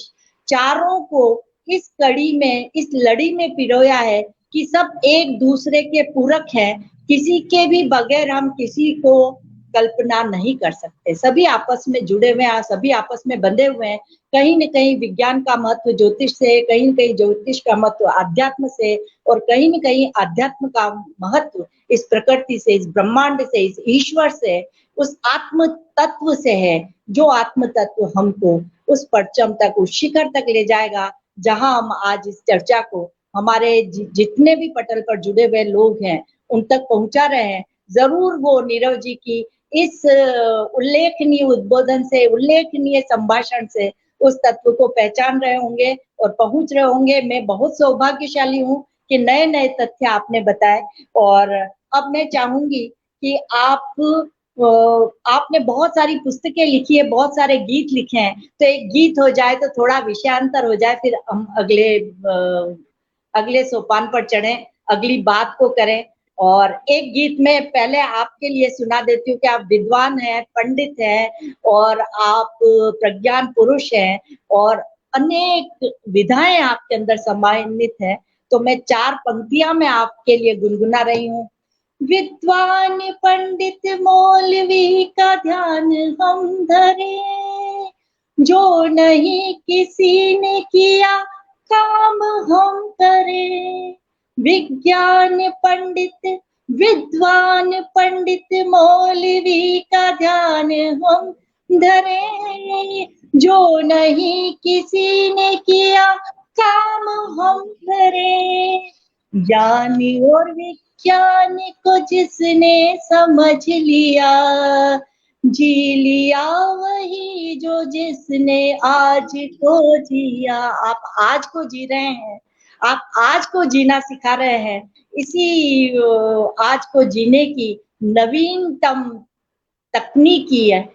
चारों को इस कड़ी में, इस लड़ी में पिरोया है कि सब एक दूसरे के पूरक हैं। किसी के भी बगैर हम किसी को कल्पना नहीं कर सकते। सभी आपस में जुड़े हुए हैं, सभी आपस में बंधे हुए हैं। कहीं न कहीं विज्ञान का महत्व ज्योतिष से, कहीं न कहीं ज्योतिष का महत्व अध्यात्म से, और कहीं न कहीं अध्यात्म का महत्व इस प्रकृति से, इस ब्रह्मांड से, इस ईश्वर से, उस आत्म तत्व से है, जो आत्म तत्व हमको उस परचम तक, उस शिखर तक ले जाएगा जहां हम आज इस चर्चा को हमारे जितने भी पटल पर जुड़े हुए लोग हैं उन तक पहुंचा रहे हैं। जरूर वो नीरव जी की इस उल्लेखनीय उद्बोधन से, उल्लेखनीय संभाषण से उस तत्व को पहचान रहे होंगे और पहुंच रहे होंगे। मैं बहुत सौभाग्यशाली हूँ कि नए नए तथ्य आपने बताए। और अब मैं चाहूंगी कि आपने बहुत सारी पुस्तकें लिखी है, बहुत सारे गीत लिखे हैं, तो एक गीत हो जाए तो थोड़ा विषयांतर हो जाए, फिर हम अगले सोपान पर चढ़े, अगली बात को करें। और एक गीत में पहले आपके लिए सुना देती हूँ कि आप विद्वान हैं, पंडित हैं और आप प्रज्ञान पुरुष हैं और अनेक विधाएं आपके अंदर समान्वित हैं। तो मैं 4 पंक्तियां मैं आपके लिए गुनगुना रही हूँ। विद्वान पंडित मौलवी का ध्यान हम धरे, जो नहीं किसी ने किया काम हम करें। विज्ञान पंडित, विद्वान पंडित मौलवी का ध्यान हम धरे, जो नहीं किसी ने किया काम हम करें। ज्ञानी और विज्ञान को जिसने समझ लिया, जी लिया वही जो जिसने आज को जिया। आप आज को जी रहे हैं, आप आज को जीना सिखा रहे हैं। इसी आज को जीने की नवीनतम तकनीकी है,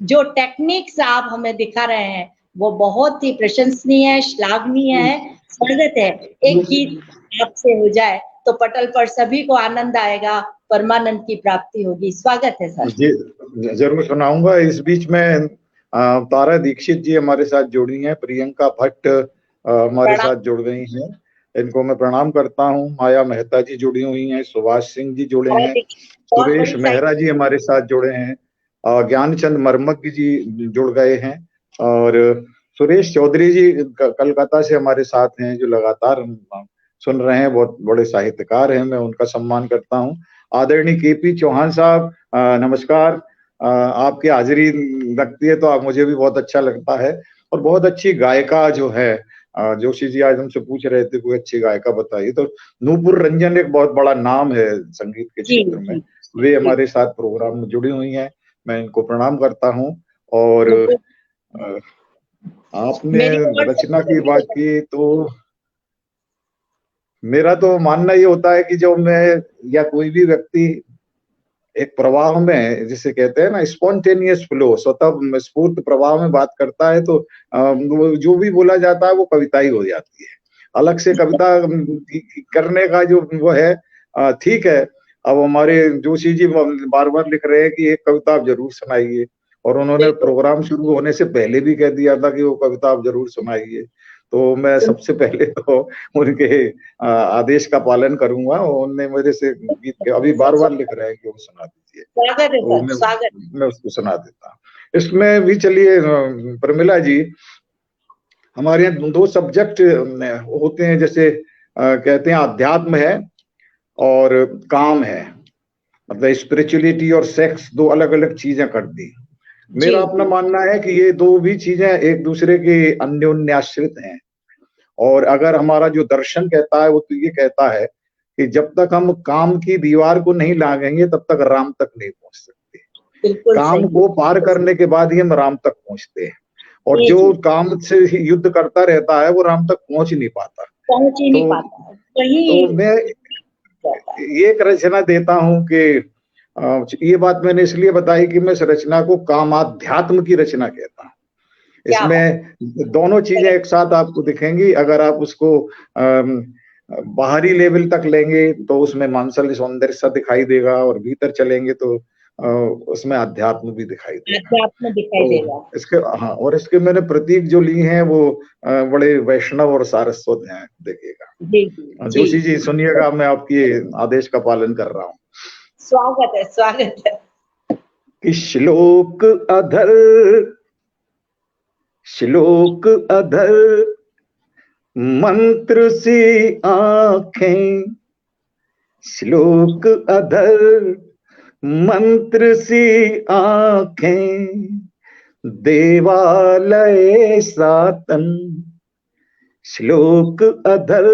जो टेक्निक्स आप हमें दिखा रहे हैं वो बहुत ही प्रशंसनीय है, श्लाघनीय है, स्वागत है। एक गीत आपसे हो जाए तो पटल पर सभी को आनंद आएगा, परमानंद की प्राप्ति होगी। स्वागत है सर जी, जरूर सुनाऊंगा। इस बीच में तारा दीक्षित जी हमारे साथ जुड़ी हैं, प्रियंका भट्ट हमारे साथ जुड़ गई हैं, इनको मैं प्रणाम करता हूँ। माया मेहता जी जुड़ी हुई हैं, सुभाष सिंह जी जुड़े हैं, सुरेश मेहरा जी हमारे साथ जुड़े हैं, ज्ञानचंद मर्मज्ञ जी जुड़ गए हैं, और सुरेश चौधरी जी कलकत्ता से हमारे साथ हैं, जो लगातार सुन रहे हैं, बहुत बड़े साहित्यकार हैं, मैं उनका सम्मान करता हूँ। आदरणीय केपी चौहान साहब, नमस्कार। आपकी हाजिरी लगती है तो आप मुझे भी बहुत अच्छा लगता है। और बहुत अच्छी गायिका जो है, जोशी जी आज हमसे पूछ रहे थे कोई अच्छी गायिका बताइए, तो नूपुर रंजन एक बहुत बड़ा नाम है संगीत के क्षेत्र में, वे हमारे साथ प्रोग्राम में जुड़ी हुई हैं, मैं इनको प्रणाम करता हूँ। और आपने रचना की बात की तो मेरा तो मानना ये होता है कि जब मैं या कोई भी व्यक्ति एक प्रवाह में, जिसे कहते हैं ना स्पॉन्टेनियस फ्लो, स्वतः स्फूर्त प्रवाह में बात करता है, तो जो भी बोला जाता है वो कविता ही हो जाती है। अलग से कविता करने का जो वो है, ठीक है। अब हमारे जोशी जी बार बार लिख रहे हैं कि एक कविता आप जरूर सुनाइए, और उन्होंने प्रोग्राम शुरू होने से पहले भी कह दिया था कि वो कविता आप जरूर सुनाइए। तो मैं सबसे पहले तो उनके आदेश का पालन करूंगा। उन्होंने मेरे से गीत अभी बार बार लिख रहे हैं कि वो सुना दीजिए, तो मैं उसको सुना देता हूँ। इसमें भी चलिए प्रमिला जी, हमारे यहाँ दो सब्जेक्ट होते हैं, जैसे कहते हैं अध्यात्म है और काम है, मतलब स्पिरिचुअलिटी और सेक्स दो अलग अलग चीजें कर दी। मेरा अपना मानना है कि ये दो भी चीजें एक दूसरे के अन्योन्याश्रित हैं, और अगर हमारा जो दर्शन कहता है वो तो ये कहता है कि जब तक हम काम की दीवार को नहीं लांघेंगे तब तक राम तक नहीं पहुंच सकते। काम को पार करने के बाद ही हम राम तक पहुंचते हैं, और जो काम से युद्ध करता रहता है वो राम तक पहुंच ही नहीं पाता। तो मैं ये एक रचना देता हूं कि ये बात मैंने इसलिए बताई कि मैं इस रचना को कामाध्यात्म की रचना कहता हूँ। इसमें दोनों चीजें एक साथ आपको दिखेंगी। अगर आप उसको बाहरी लेवल तक लेंगे तो उसमें मानसल सौंदर्य सा दिखाई देगा, और भीतर चलेंगे तो उसमें अध्यात्म भी दिखाई देगा। तो इसके और इसके मैंने प्रतीक जो लिए हैं वो बड़े वैष्णव और सारस्वत हैं, देखिएगा। जोशी जी सुनिएगा, मैं आपके आदेश का पालन कर रहा हूँ। स्वागत है, स्वागत है। कि श्लोक अधर मंत्र सी आंखें, श्लोक अधर मंत्र सी आंखें, देवालय सातन, श्लोक अधर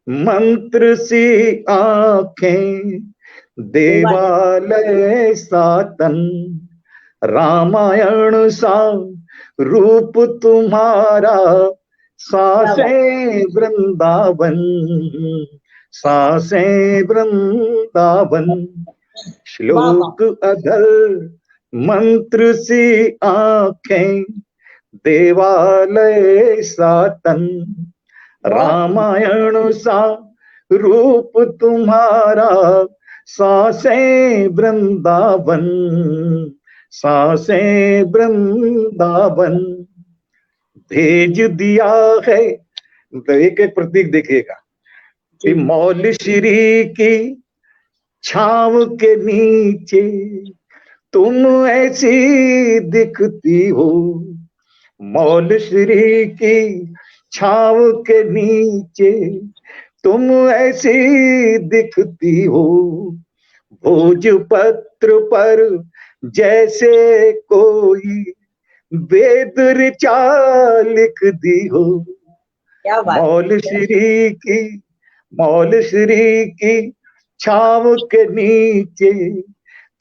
मंत्र सी आंखें, देवालय सातन, रामायण सा रूप तुम्हारा, सांसें वृंदावन, सांसें वृंदावन, श्लोक अधर मंत्र सी आंखें, देवालय सातन, रामायण सा रूप तुम्हारा, सांसें वृंदावन, सांसें वृंदावन, भेज दिया है। मतलब एक एक प्रतीक देखिएगा कि मौल श्री की छाव के नीचे तुम ऐसी दिखती हो, मौल श्री की छाव के नीचे तुम ऐसी दिखती हो, भोजपत्र पर जैसे कोई वेद ऋचा लिख दी हो, मौल श्री की छाव के नीचे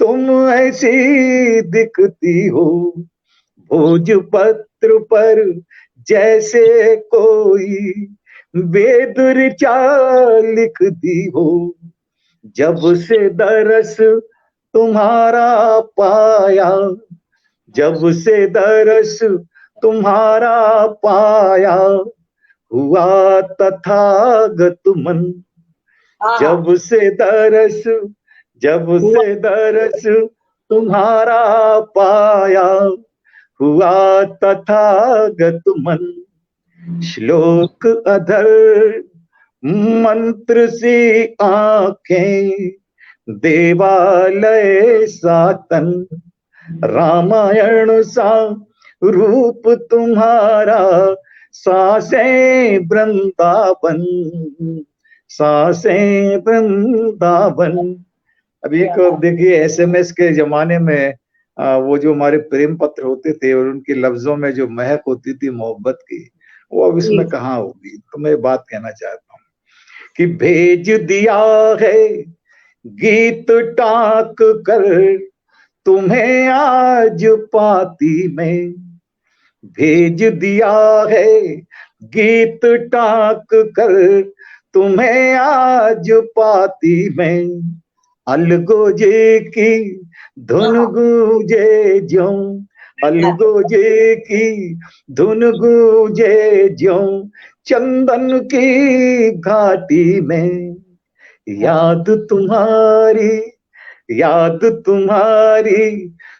तुम ऐसी दिखती हो, भोजपत्र पर जैसे कोई वेद ऋचा लिख दी हो, जब से दरस तुम्हारा पाया, जब से दरस तुम्हारा पाया, हुआ तथागत मन, जब से दरस तुम्हारा पाया, हुआ तथागत मन, श्लोक अधर मंत्र सी आंखें, देवालय सातन, रामायण सा रूप तुम्हारा, सांसें वृंदावन, सांसें वृंदावन। अब एक देखिए एसएमएस के जमाने में वो जो हमारे प्रेम पत्र होते थे और उनके लफ्जों में जो महक होती थी मोहब्बत की, वो अब इसमें कहाँ होगी। तो मैं बात कहना चाहता हूँ कि भेज दिया है गीत टाक कर तुम्हें आज पाती में, भेज दिया है गीत टाक कर तुम्हें आज पाती में, अलगोजे की धुन गूंजे ज्यों, अलगोजे की धुन गूंजे ज्यों, चंदन की घाटी में, याद तुम्हारी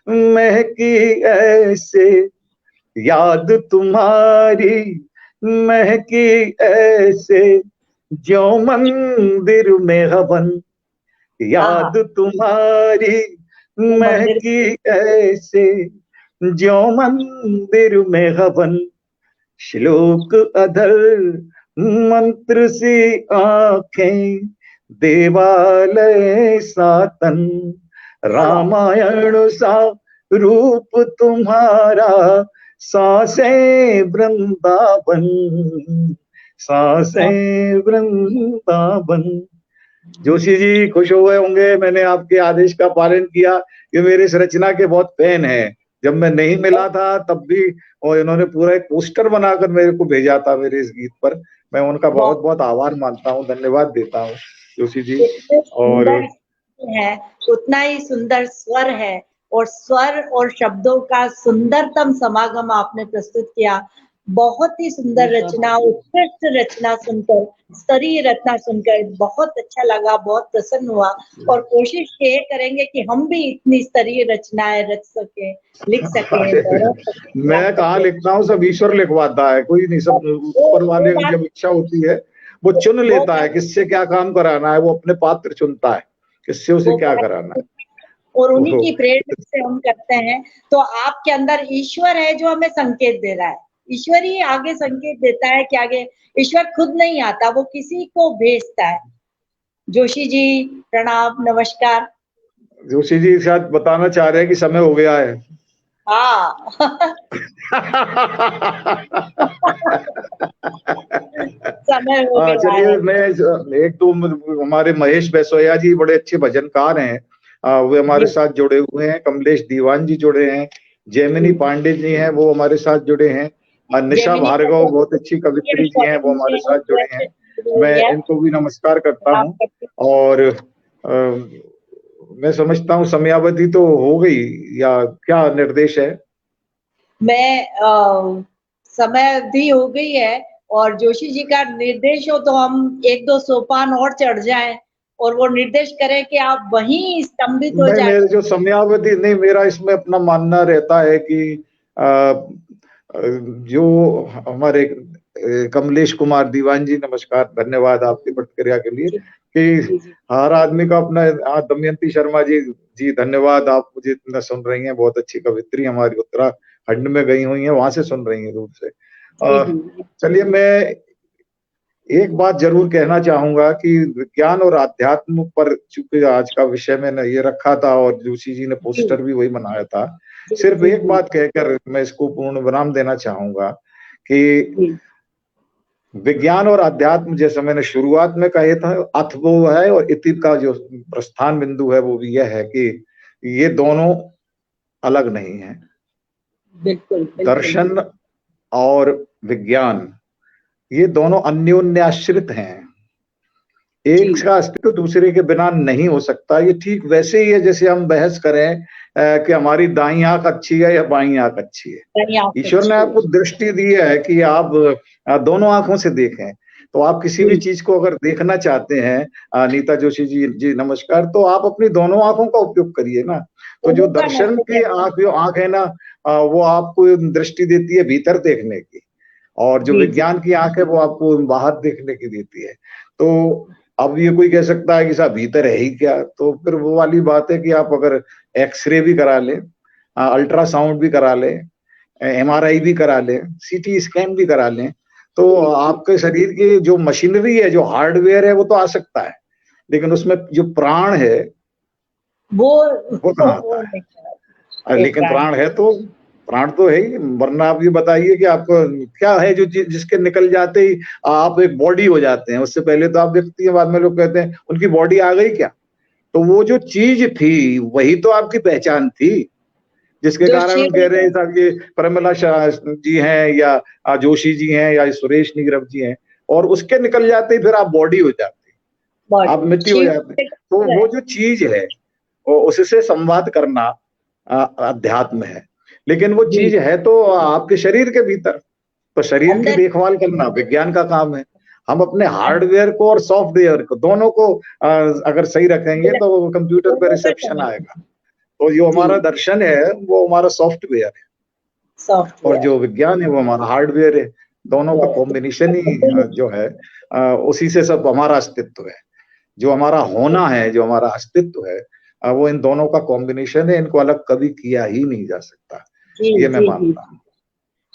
महकी ऐसे, याद तुम्हारी महकी ऐसे, ज्यों मंदिर में हवन, याद तुम्हारी महकी ऐसे, ज्यों मंदिर में हवन, श्लोक अधर मंत्र सी आंखें, देवालय सातन, रामायण सा रूप तुम्हारा, सांसें वृंदावन, सांसें वृंदावन। जोशी जी खुश हो गए होंगे, मैंने आपके आदेश का पालन किया। ये मेरे इस रचना के बहुत फैन है। जब मैं नहीं मिला था तब भी, और इन्होंने पूरा एक पोस्टर बनाकर मेरे को भेजा था मेरे इस गीत पर। मैं उनका बहुत बहुत आभार मानता हूँ, धन्यवाद देता हूँ जोशी जी। और है उतना ही सुंदर स्वर है, और स्वर और शब्दों का सुंदरतम समागम आपने प्रस्तुत किया। बहुत ही सुंदर रचना, उत्कृष्ट रचना सुनकर, स्तरीय रचना सुनकर बहुत अच्छा लगा, बहुत प्रसन्न हुआ। और कोशिश ये करेंगे कि हम भी इतनी स्तरीय रचनाएं रच सके, लिख सके। मैं कहाँ लिखता हूँ, सब ईश्वर लिखवाता है, कोई नहीं। सब ऊपर वाले की जब इच्छा होती है वो चुन लेता है किससे क्या काम कराना है, वो अपने पात्र चुनता है किससे उसे क्या कराना है, और उन्हीं की प्रेरणा से हम करते हैं। तो आपके अंदर ईश्वर है जो हमें संकेत दे रहा है, ईश्वर ही आगे संकेत देता है कि आगे, ईश्वर खुद नहीं आता, वो किसी को भेजता है। जोशी जी प्रणाम, नमस्कार। जोशी जी शायद बताना चाह रहे हैं कि समय हो गया है। हाँ समय हो गया। चलिए, मैं एक तो हमारे महेश बैसोया जी बड़े अच्छे भजनकार हैं, वे हमारे साथ जुड़े हुए हैं। कमलेश दीवान जी जुड़े हैं, जैमिनी पांडे जी हैं वो हमारे साथ जुड़े हैं, निशा भार्गव बहुत अच्छी कवित्री जी हैं वो हमारे साथ जुड़े हैं। मैं इनको भी नमस्कार करता हूँ। और मैं समझता हूँ समयावधि तो हो गई, या क्या निर्देश है? मैं समय अवधि हो गई है, और जोशी जी का निर्देश हो तो हम एक दो सोपान और चढ़ जाएं, और वो निर्देश करें कि आप वहीं स्तंभित हो जाए। मेरे जो समयावधि नहीं, मेरा इसमें अपना मानना रहता है कि जो हमारे कमलेश कुमार दीवान जी, नमस्कार, धन्यवाद आपकी प्रतिक्रिया के लिए, कि हर आदमी का अपना। दमयंती शर्मा जी धन्यवाद, आप मुझे इतना सुन रही हैं, बहुत अच्छी कवित्री हमारी उत्तराखंड में गई हुई हैं, वहां से सुन रही हैं दूर से। चलिए, मैं एक बात जरूर कहना चाहूंगा कि विज्ञान और आध्यात्म पर, चूंकि आज का विषय मैंने ये रखा था और जोशी जी ने पोस्टर भी वही बनाया था, सिर्फ एक बात कहकर मैं इसको पूर्ण विराम देना चाहूंगा कि विज्ञान और अध्यात्म, जैसे मैंने शुरुआत में कहा था, अथ वो है और इति का जो प्रस्थान बिंदु है वो भी यह है कि ये दोनों अलग नहीं है। बिल्कुल। दर्शन और विज्ञान ये दोनों अन्योन्याश्रित हैं, एक का अस्तित्व दूसरे के बिना नहीं हो सकता। ये ठीक वैसे ही है जैसे हम बहस करें कि हमारी दाईं आंख अच्छी है या बाईं आंख अच्छी है। ईश्वर ने आपको दृष्टि दी है कि आप दोनों आंखों से देखें। तो आप किसी भी चीज को अगर देखना चाहते हैं, नीता जोशी जी नमस्कार, तो आप अपनी दोनों आंखों का उपयोग करिए ना। तो जो दर्शन की आंख है ना, वो आपको दृष्टि देती है भीतर देखने की, और जो विज्ञान की आंख है वो आपको बाहर देखने की देती है। तो अब ये कोई कह सकता है कि साहब भीतर है ही क्या, तो फिर वो वाली बात है कि आप अगर एक्सरे भी करा लें, अल्ट्रासाउंड भी करा लें, एमआरआई भी करा लें, सीटी स्कैन भी करा लें, तो आपके शरीर की जो मशीनरी है, जो हार्डवेयर है, वो तो आ सकता है, लेकिन उसमें जो प्राण है वो कहाँ आता है? लेकिन प्राण तो है ही, वरना आप ये बताइए कि आपको क्या है जो जिसके निकल जाते ही आप एक बॉडी हो जाते हैं। उससे पहले तो आप व्यक्ति हैं, बाद में लोग कहते हैं उनकी बॉडी आ गई क्या। तो वो जो चीज थी वही तो आपकी पहचान थी, जिसके कारण हम कह रहे हैं साहब ये प्रमिला जी हैं या जोशी जी हैं या सुरेश निगरव जी हैं, और उसके निकल जाते ही फिर आप बॉडी हो जाते, आप मिट्टी हो जाते। तो वो जो चीज है उससे संवाद करना अध्यात्म है, लेकिन वो चीज है तो आपके शरीर के भीतर। तो शरीर की देखभाल करना विज्ञान का काम है। हम अपने हार्डवेयर को और सॉफ्टवेयर को दोनों को अगर सही रखेंगे तो कंप्यूटर पर रिसेप्शन आएगा। तो जो हमारा दर्शन है वो हमारा सॉफ्टवेयर है, और जो विज्ञान है वो हमारा हार्डवेयर है। दोनों का कॉम्बिनेशन ही जो है उसी से सब हमारा अस्तित्व है। जो हमारा होना है, जो हमारा अस्तित्व है, वो इन दोनों का कॉम्बिनेशन है। इनको अलग कभी किया ही नहीं जा सकता, ये मैं मानता हूँ।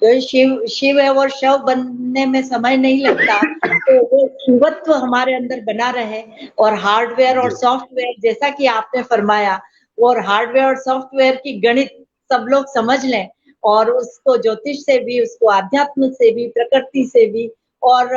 तो शिव शिव और शव बनने में समय नहीं लगता, तो वो शिवत्व हमारे अंदर बना रहे। और हार्डवेयर और जी सॉफ्टवेयर, जैसा कि आपने फरमाया, और हार्डवेयर और सॉफ्टवेयर की गणित सब लोग समझ लें, और उसको ज्योतिष से भी, उसको आध्यात्म से भी, प्रकृति से भी, और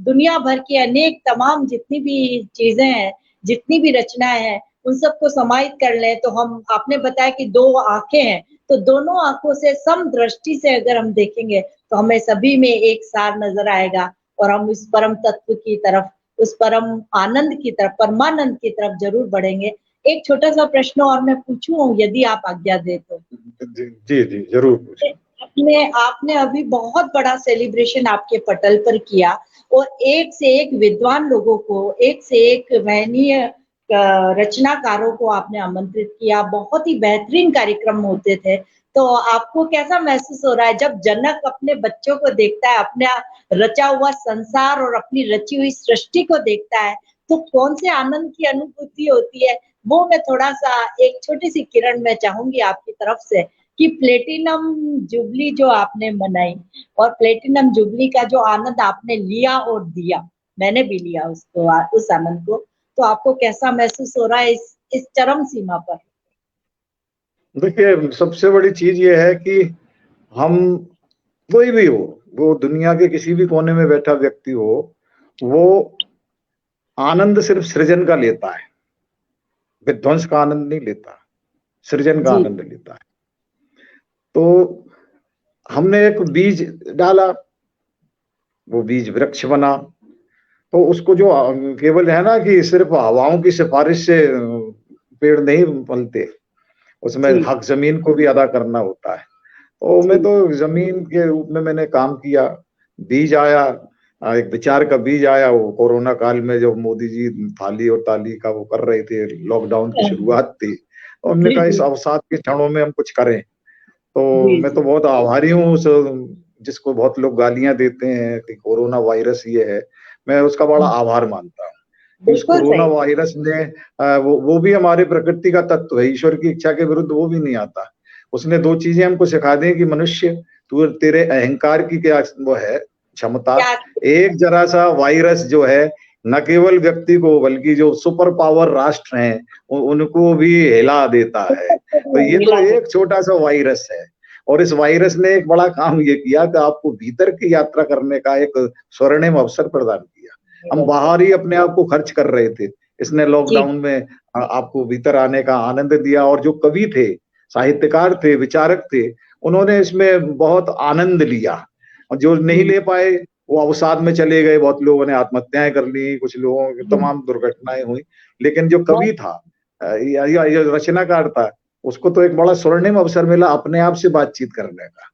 दुनिया भर की अनेक तमाम जितनी भी चीजें हैं, जितनी भी रचनाएं हैं, उन सबको समाहित कर लें, तो हम, आपने बताया कि 2 आंखें हैं, तो दोनों आंखों से सम दृष्टि से अगर हम देखेंगे तो हमें सभी में एक सार नजर आएगा, और हम उस परम तत्व की तरफ, उस परम आनंद की तरफ, परमानंद की तरफ जरूर बढ़ेंगे। एक छोटा सा प्रश्न और मैं पूछूं, यदि आप आज्ञा दे तो। जी जी जी, जरूर पूछें। आपने आपने अभी बहुत बड़ा सेलिब्रेशन आपके पटल पर किया, और एक से एक विद्वान लोगों को, एक से एक महनीय रचनाकारों को आपने आमंत्रित किया, बहुत ही बेहतरीन कार्यक्रम होते थे। तो आपको कैसा महसूस हो रहा है जब जनक अपने बच्चों को देखता है, अपना रचा हुआ संसार और अपनी रची हुई सृष्टि को देखता है, तो कौन से आनंद की अनुभूति होती है? वो मैं थोड़ा सा, एक छोटी सी किरण मैं चाहूंगी आपकी तरफ से, कि प्लेटिनम जुबली जो आपने मनाई, और प्लेटिनम जुबली का जो आनंद आपने लिया और दिया, मैंने भी लिया उसको, उस आनंद को, तो आपको कैसा महसूस हो रहा है इस चरम सीमा पर? देखिए, सबसे बड़ी चीज ये है कि हम, कोई भी हो, वो दुनिया के किसी भी कोने में बैठा व्यक्ति हो, वो आनंद सिर्फ सृजन का लेता है, विध्वंस का आनंद नहीं लेता, सृजन का जी आनंद लेता है। तो हमने एक बीज डाला, वो बीज वृक्ष बना। तो उसको जो केवल है ना कि सिर्फ हवाओं की सिफारिश से पेड़ नहीं पलते, उसमें जी हक जमीन को भी अदा करना होता है। तो मैं जी तो जमीन के रूप में मैंने काम किया, बीज आया, एक विचार का बीज आया। वो कोरोना काल में जो मोदी जी थाली और ताली का वो कर रहे थे, लॉकडाउन की शुरुआत थी, तो हमने जी कहा इस जी अवसाद के क्षणों में हम कुछ करें। तो जी मैं तो बहुत आभारी हूँ उस, जिसको बहुत लोग गालियां देते हैं कि कोरोना वायरस ये है, मैं उसका बड़ा जी, आभार मानता हूँ कि उस बिल्कुल कोरोना सही। वायरस ने, वो भी हमारे प्रकृति का तत्व है, ईश्वर की इच्छा के विरुद्ध वो भी नहीं आता। उसने 2 चीजें हमको सिखा दी कि मनुष्य, तू, तेरे अहंकार की क्या वो है क्षमता। क्या? एक जरा सा वायरस जो है, न केवल व्यक्ति को बल्कि जो सुपर पावर राष्ट्र हैं उनको भी हिला देता है। तो ये तो मिला दे। एक छोटा सा वायरस है, और इस वायरस ने एक बड़ा काम ये किया कि आपको भीतर की यात्रा करने का एक स्वर्णिम अवसर प्रदान किया। हम बाहर ही अपने आप को खर्च कर रहे थे, इसने जी लॉकडाउन में आपको भीतर आने का आनंद दिया। और जो कवि थे, साहित्यकार थे, विचारक थे, उन्होंने इसमें बहुत आनंद लिया। और जो नहीं जी ले पाए वो अवसाद में चले गए, बहुत लोगों ने आत्महत्याएं कर ली, कुछ लोगों की जी, तमाम दुर्घटनाएं हुई। लेकिन जो कवि बहुत था या रचनाकार था, उसको तो एक बड़ा स्वर्णिम अवसर मिला अपने आप से बातचीत करने का।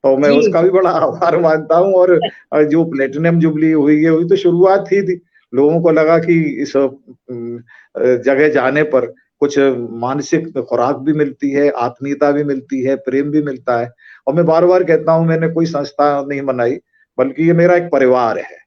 तो मैं जी उसका भी बड़ा आभार मानता हूँ। और जो प्लेटिनम जुबली हुई है, हुई तो शुरुआत ही थी। लोगों को लगा कि इस जगह जाने पर कुछ मानसिक खुराक भी मिलती है, आत्मीयता भी मिलती है, प्रेम भी मिलता है। और मैं बार बार कहता हूँ, मैंने कोई संस्था नहीं बनाई, बल्कि ये मेरा एक परिवार है।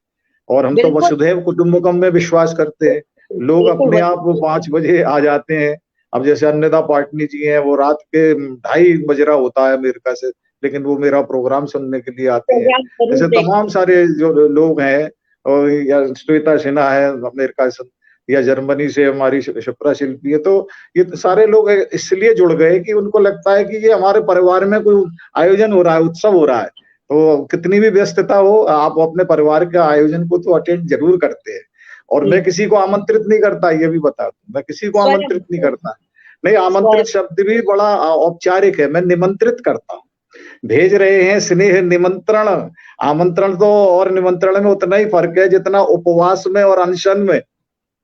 और हम तो बिल्कुल वसुधैव कुटुंबकम में विश्वास करते हैं। लोग बिल्कुल अपने आप वो 5 बजे आ जाते हैं। अब जैसे अन्नदा पाटनी जी हैं, वो रात के 2:30 बज रहा होता है अमेरिका से, लेकिन वो मेरा प्रोग्राम सुनने के लिए आती हैं। प्रोग्राम जरूर ऐसे देख। तमाम सारे जो लोग हैं, और या श्वेता सिन्हा है अमेरिका से, या जर्मनी से हमारी शिप्रा शिल्पी है। तो ये सारे लोग इसलिए जुड़ गए कि उनको लगता है कि ये हमारे परिवार में कोई आयोजन हो रहा है, उत्सव हो रहा है। तो कितनी भी व्यस्तता हो, आप अपने परिवार के आयोजन को तो अटेंड जरूर करते हैं। और जी मैं किसी को आमंत्रित नहीं करता, ये भी बता दूं, मैं किसी को स्वयं आमंत्रित नहीं करता। नहीं, आमंत्रित स्वयं शब्द भी बड़ा औपचारिक है, मैं निमंत्रित करता हूँ। भेज रहे हैं स्नेह निमंत्रण। आमंत्रण तो और निमंत्रण में उतना ही फर्क है जितना उपवास में और अनशन में।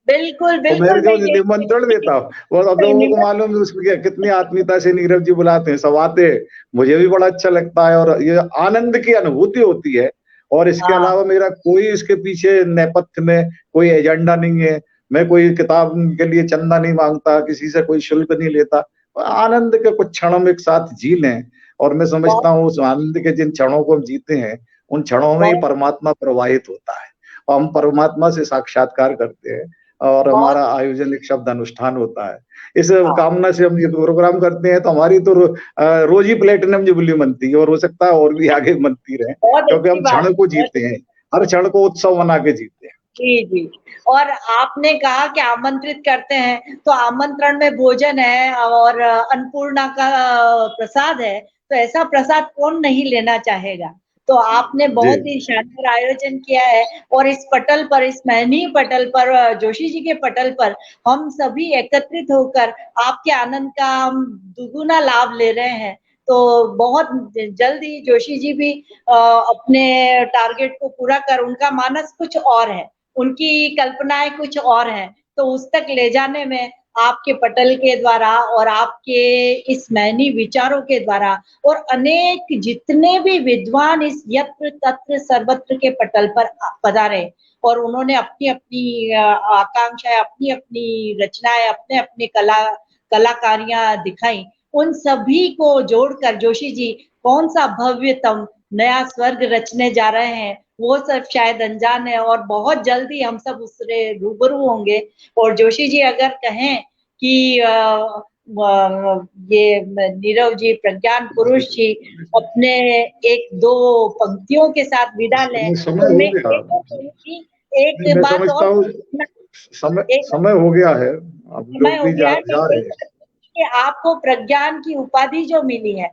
बिल्कुल और मैं बिल्कुल, जो मैं निमंत्रण देता हूँ, वो अब लोगों को मालूम है उसमें कितनी आत्मीयता से नीरव जी बुलाते हैं, सब आते हैं। मुझे भी बड़ा अच्छा लगता है, और ये आनंद की अनुभूति होती है। और इसके हाँ अलावा मेरा कोई इसके पीछे नेपथ्य में कोई एजेंडा नहीं है। मैं कोई किताब के लिए चंदा नहीं मांगता, किसी से कोई शुल्क नहीं लेता। आनंद के कुछ क्षण हम एक साथ जी लें। और मैं समझता बहुत हूँ उस आनंद के जिन क्षणों को हम जीते हैं, उन क्षणों में ही बहुत परमात्मा प्रवाहित होता है, और हम परमात्मा से साक्षात्कार करते हैं। और बहुत हमारा आयोजन एक शब्द अनुष्ठान होता है। इस हाँ, कामना से हम ये प्रोग्राम करते हैं, तो हमारी तो रोज ही प्लेटिनम जुबली बनती है, और हो सकता है और भी आगे बनती रहे, बहुत क्योंकि अच्छी हम बात क्षण है, को बहुत जीते हैं, हर क्षण को उत्सव मना के जीते हैं। जी, जी। और आपने कहा कि आमंत्रित करते हैं, तो आमंत्रण में भोजन है और अन्नपूर्णा का प्रसाद है, तो ऐसा प्रसाद कौन नहीं लेना चाहेगा? तो आपने जी बहुत ही शानदार आयोजन किया है और इस पटल पर, इस महनीय पटल पर, जोशी जी के पटल पर हम सभी एकत्रित होकर आपके आनंद का हम दुगुना लाभ ले रहे हैं। तो बहुत जल्द ही जोशी जी भी अपने टारगेट को पूरा कर, उनका मानस कुछ और है, उनकी कल्पनाएं कुछ और हैं, तो उस तक ले जाने में आपके पटल के द्वारा और आपके इस महनीय विचारों के द्वारा और अनेक जितने भी विद्वान इस यत्र तत्र सर्वत्र के पटल पर पधारे और उन्होंने अपनी-अपनी आकांक्षाएं, अपनी-अपनी रचनाएं, अपने-अपने कलाकारियां दिखाई, उन सभी को जोड़कर जोशी जी कौन सा भव्यतम नया स्वर्ग रचने जा रहे हैं, वो सब शायद अनजान है और बहुत जल्दी हम सब उससे रूबरू होंगे। और जोशी जी अगर कहें कि ये नीरव जी, प्रज्ञान पुरुष जी अपने 1-2 पंक्तियों के साथ विदा लें, समय तो हो मैं गया। एक और कहूँगी, नहीं, एक मैं बात समझता और हूँ समय एक समय हो गया है, अब समय लोग हो भी गया है, मैं जा यही रहे हैं। कहती हूँ कि आपको प्रज्ञान की उपाधि जो मिली है,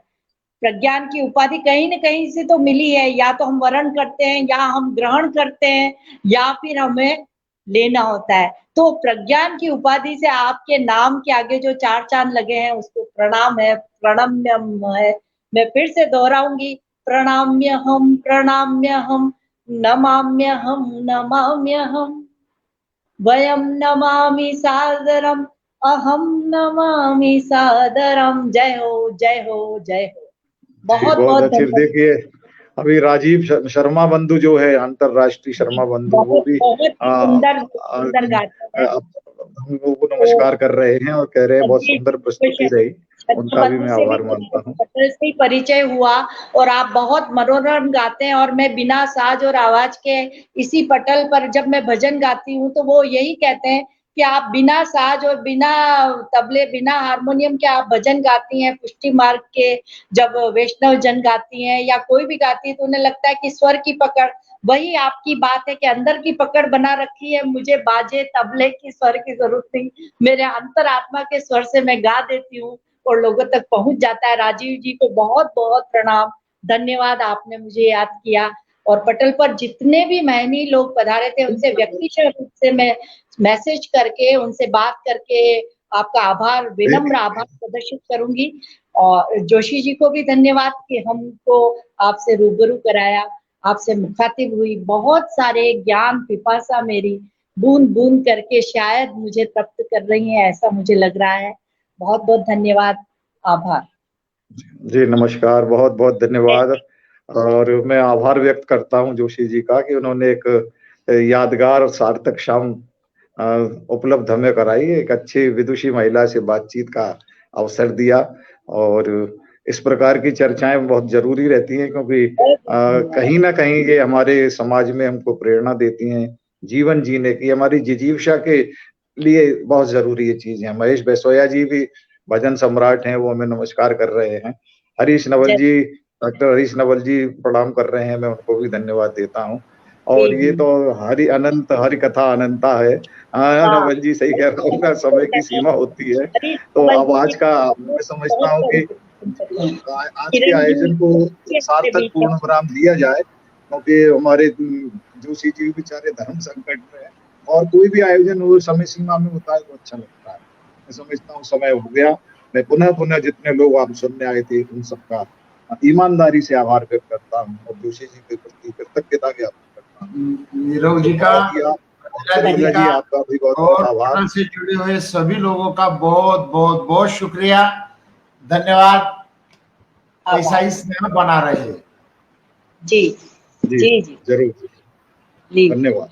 प्रज्ञान की उपाधि कहीं न कहीं से तो मिली है, या तो हम वरण करते हैं, या हम ग्रहण करते हैं, या फिर हमें लेना होता है। तो प्रज्ञान की उपाधि से आपके नाम के आगे जो 4 चाँद लगे हैं, उसको प्रणाम है, प्रणम्यम है। मैं फिर से दोहराऊँगी, प्रणाम्यहं, नमाम्यहं, नमाम्यहं। वयं नमामि सादरम्, अहं नमामि सादरम्। जय हो, जय हो, जय हो। जी, बहुत बहुत-बहुत अच्छे। धन्यवाद। देखिए, अभी राजीव शर्मा बंधु जो है, अंतरराष्ट्रीय जी, शर्मा बंधु, वो बहुत भी बहुत आ, ही सुंदर आ, सुंदर गाते हैं। हम लोगों को तो नमस्कार कर रहे हैं और कह रहे हैं बहुत जी, सुंदर तो प्रस्तुति रही। शर्मा उनका भी बंधु मैं से भी आभार मानता हूँ। पटल से ही परिचय हुआ और आप बहुत मनोरम गाते हैं और मैं बिना साज और आवाज के इसी पटल पर जब मैं भजन गाती हूँ, तो वो यही कहते हैं कि आप बिना साज और बिना तबले, बिना हारमोनियम के आप भजन गाती हैं, पुष्टि मार्ग के जब वैष्णव जन गाती हैं या कोई भी गाती है, तो उन्हें लगता है कि स्वर की पकड़ वही आपकी बात है कि अंदर की पकड़ बना रखी है, मुझे बाजे, तबले की, स्वर की ज़रूरत नहीं, मेरे अंतरात्मा के स्वर से मैं गा देती हूँ और लोगों तक पहुँच जाता है। राजीव जी को बहुत-बहुत प्रणाम, धन्यवाद आपने मुझे याद किया और पटल पर जितने भी महनीय लोग पधारे थे, उनसे व्यक्तिगत रूप से मैं मैसेज करके, उनसे बात करके आपका आभार, विनम्र आभार प्रदर्शित करूँगी और जोशी जी को भी धन्यवाद कि हमको आपसे रूबरू कराया, आपसे मुखातिब हुई। बहुत सारे ज्ञान पिपासा मेरी बूंद-बूंद करके शायद मुझे तृप्त कर रही हैं, ऐसा मुझे लग रहा है। बहुत-बहुत धन्यवाद, आभार। जी, नमस्कार, बहुत बहुत धन्यवाद। और मैं आभार व्यक्त करता हूँ जोशी जी का कि उन्होंने एक यादगार और सार्थक शाम उपलब्ध हमें कराई, एक अच्छी विदुषी महिला से बातचीत का अवसर दिया। और इस प्रकार की चर्चाएं बहुत जरूरी रहती हैं, क्योंकि कहीं ना कहीं ये हमारे समाज में हमको प्रेरणा देती हैं जीवन जीने की, हमारी जिजीविका के लिए बहुत जरूरी ये चीज है। महेश बेसोया जी भी भजन सम्राट हैं, वो हमें नमस्कार कर रहे हैं। हरीश नवल जय जी, डॉक्टर हरीश नवल जी प्रणाम कर रहे हैं, मैं उनको भी धन्यवाद देता हूँ। और जी, ये जी। तो हरि अनंत हरि कथा अनंता है। हाँ हाँ, नवल जी, सही कह रहा हूँ ना, समय बहुत-बहुत की सीमा धन्यवाद। होती है। हरीश तो धवल अब जी आज का भी मैं समझता बहुत हूँ कि परिचित हैं। आज के किरण जी आयोजन को भी हमारे सार्थक बीच पूर्ण हैं। विराम दिया जाए, क्योंकि हमारे जोशी जी बेचारे धर्म संकट में है, और कोई भी आयोजन वो समय सीमा में होता है तो अच्छा लगता है। मैं समझता हूँ समय हो गया। मैं पुनः पुनः जितने लोग आप सुनने आए थे उन सबका ईमानदारी से आभार व्यक्त करता हूँ और जोशी जी के प्रति कृतज्ञता ज्ञापन करता हूँ। नीरव जी का, प्रज्ञा जी, आपका भी बहुत बहुत और आभार। पटल से जुड़े हुए सभी लोगों का बहुत बहुत बहुत शुक्रिया, धन्यवाद। ऐसा ही स्नेह बना रहे। जी, जी जी, जी, जरूर, जी। धन्यवाद।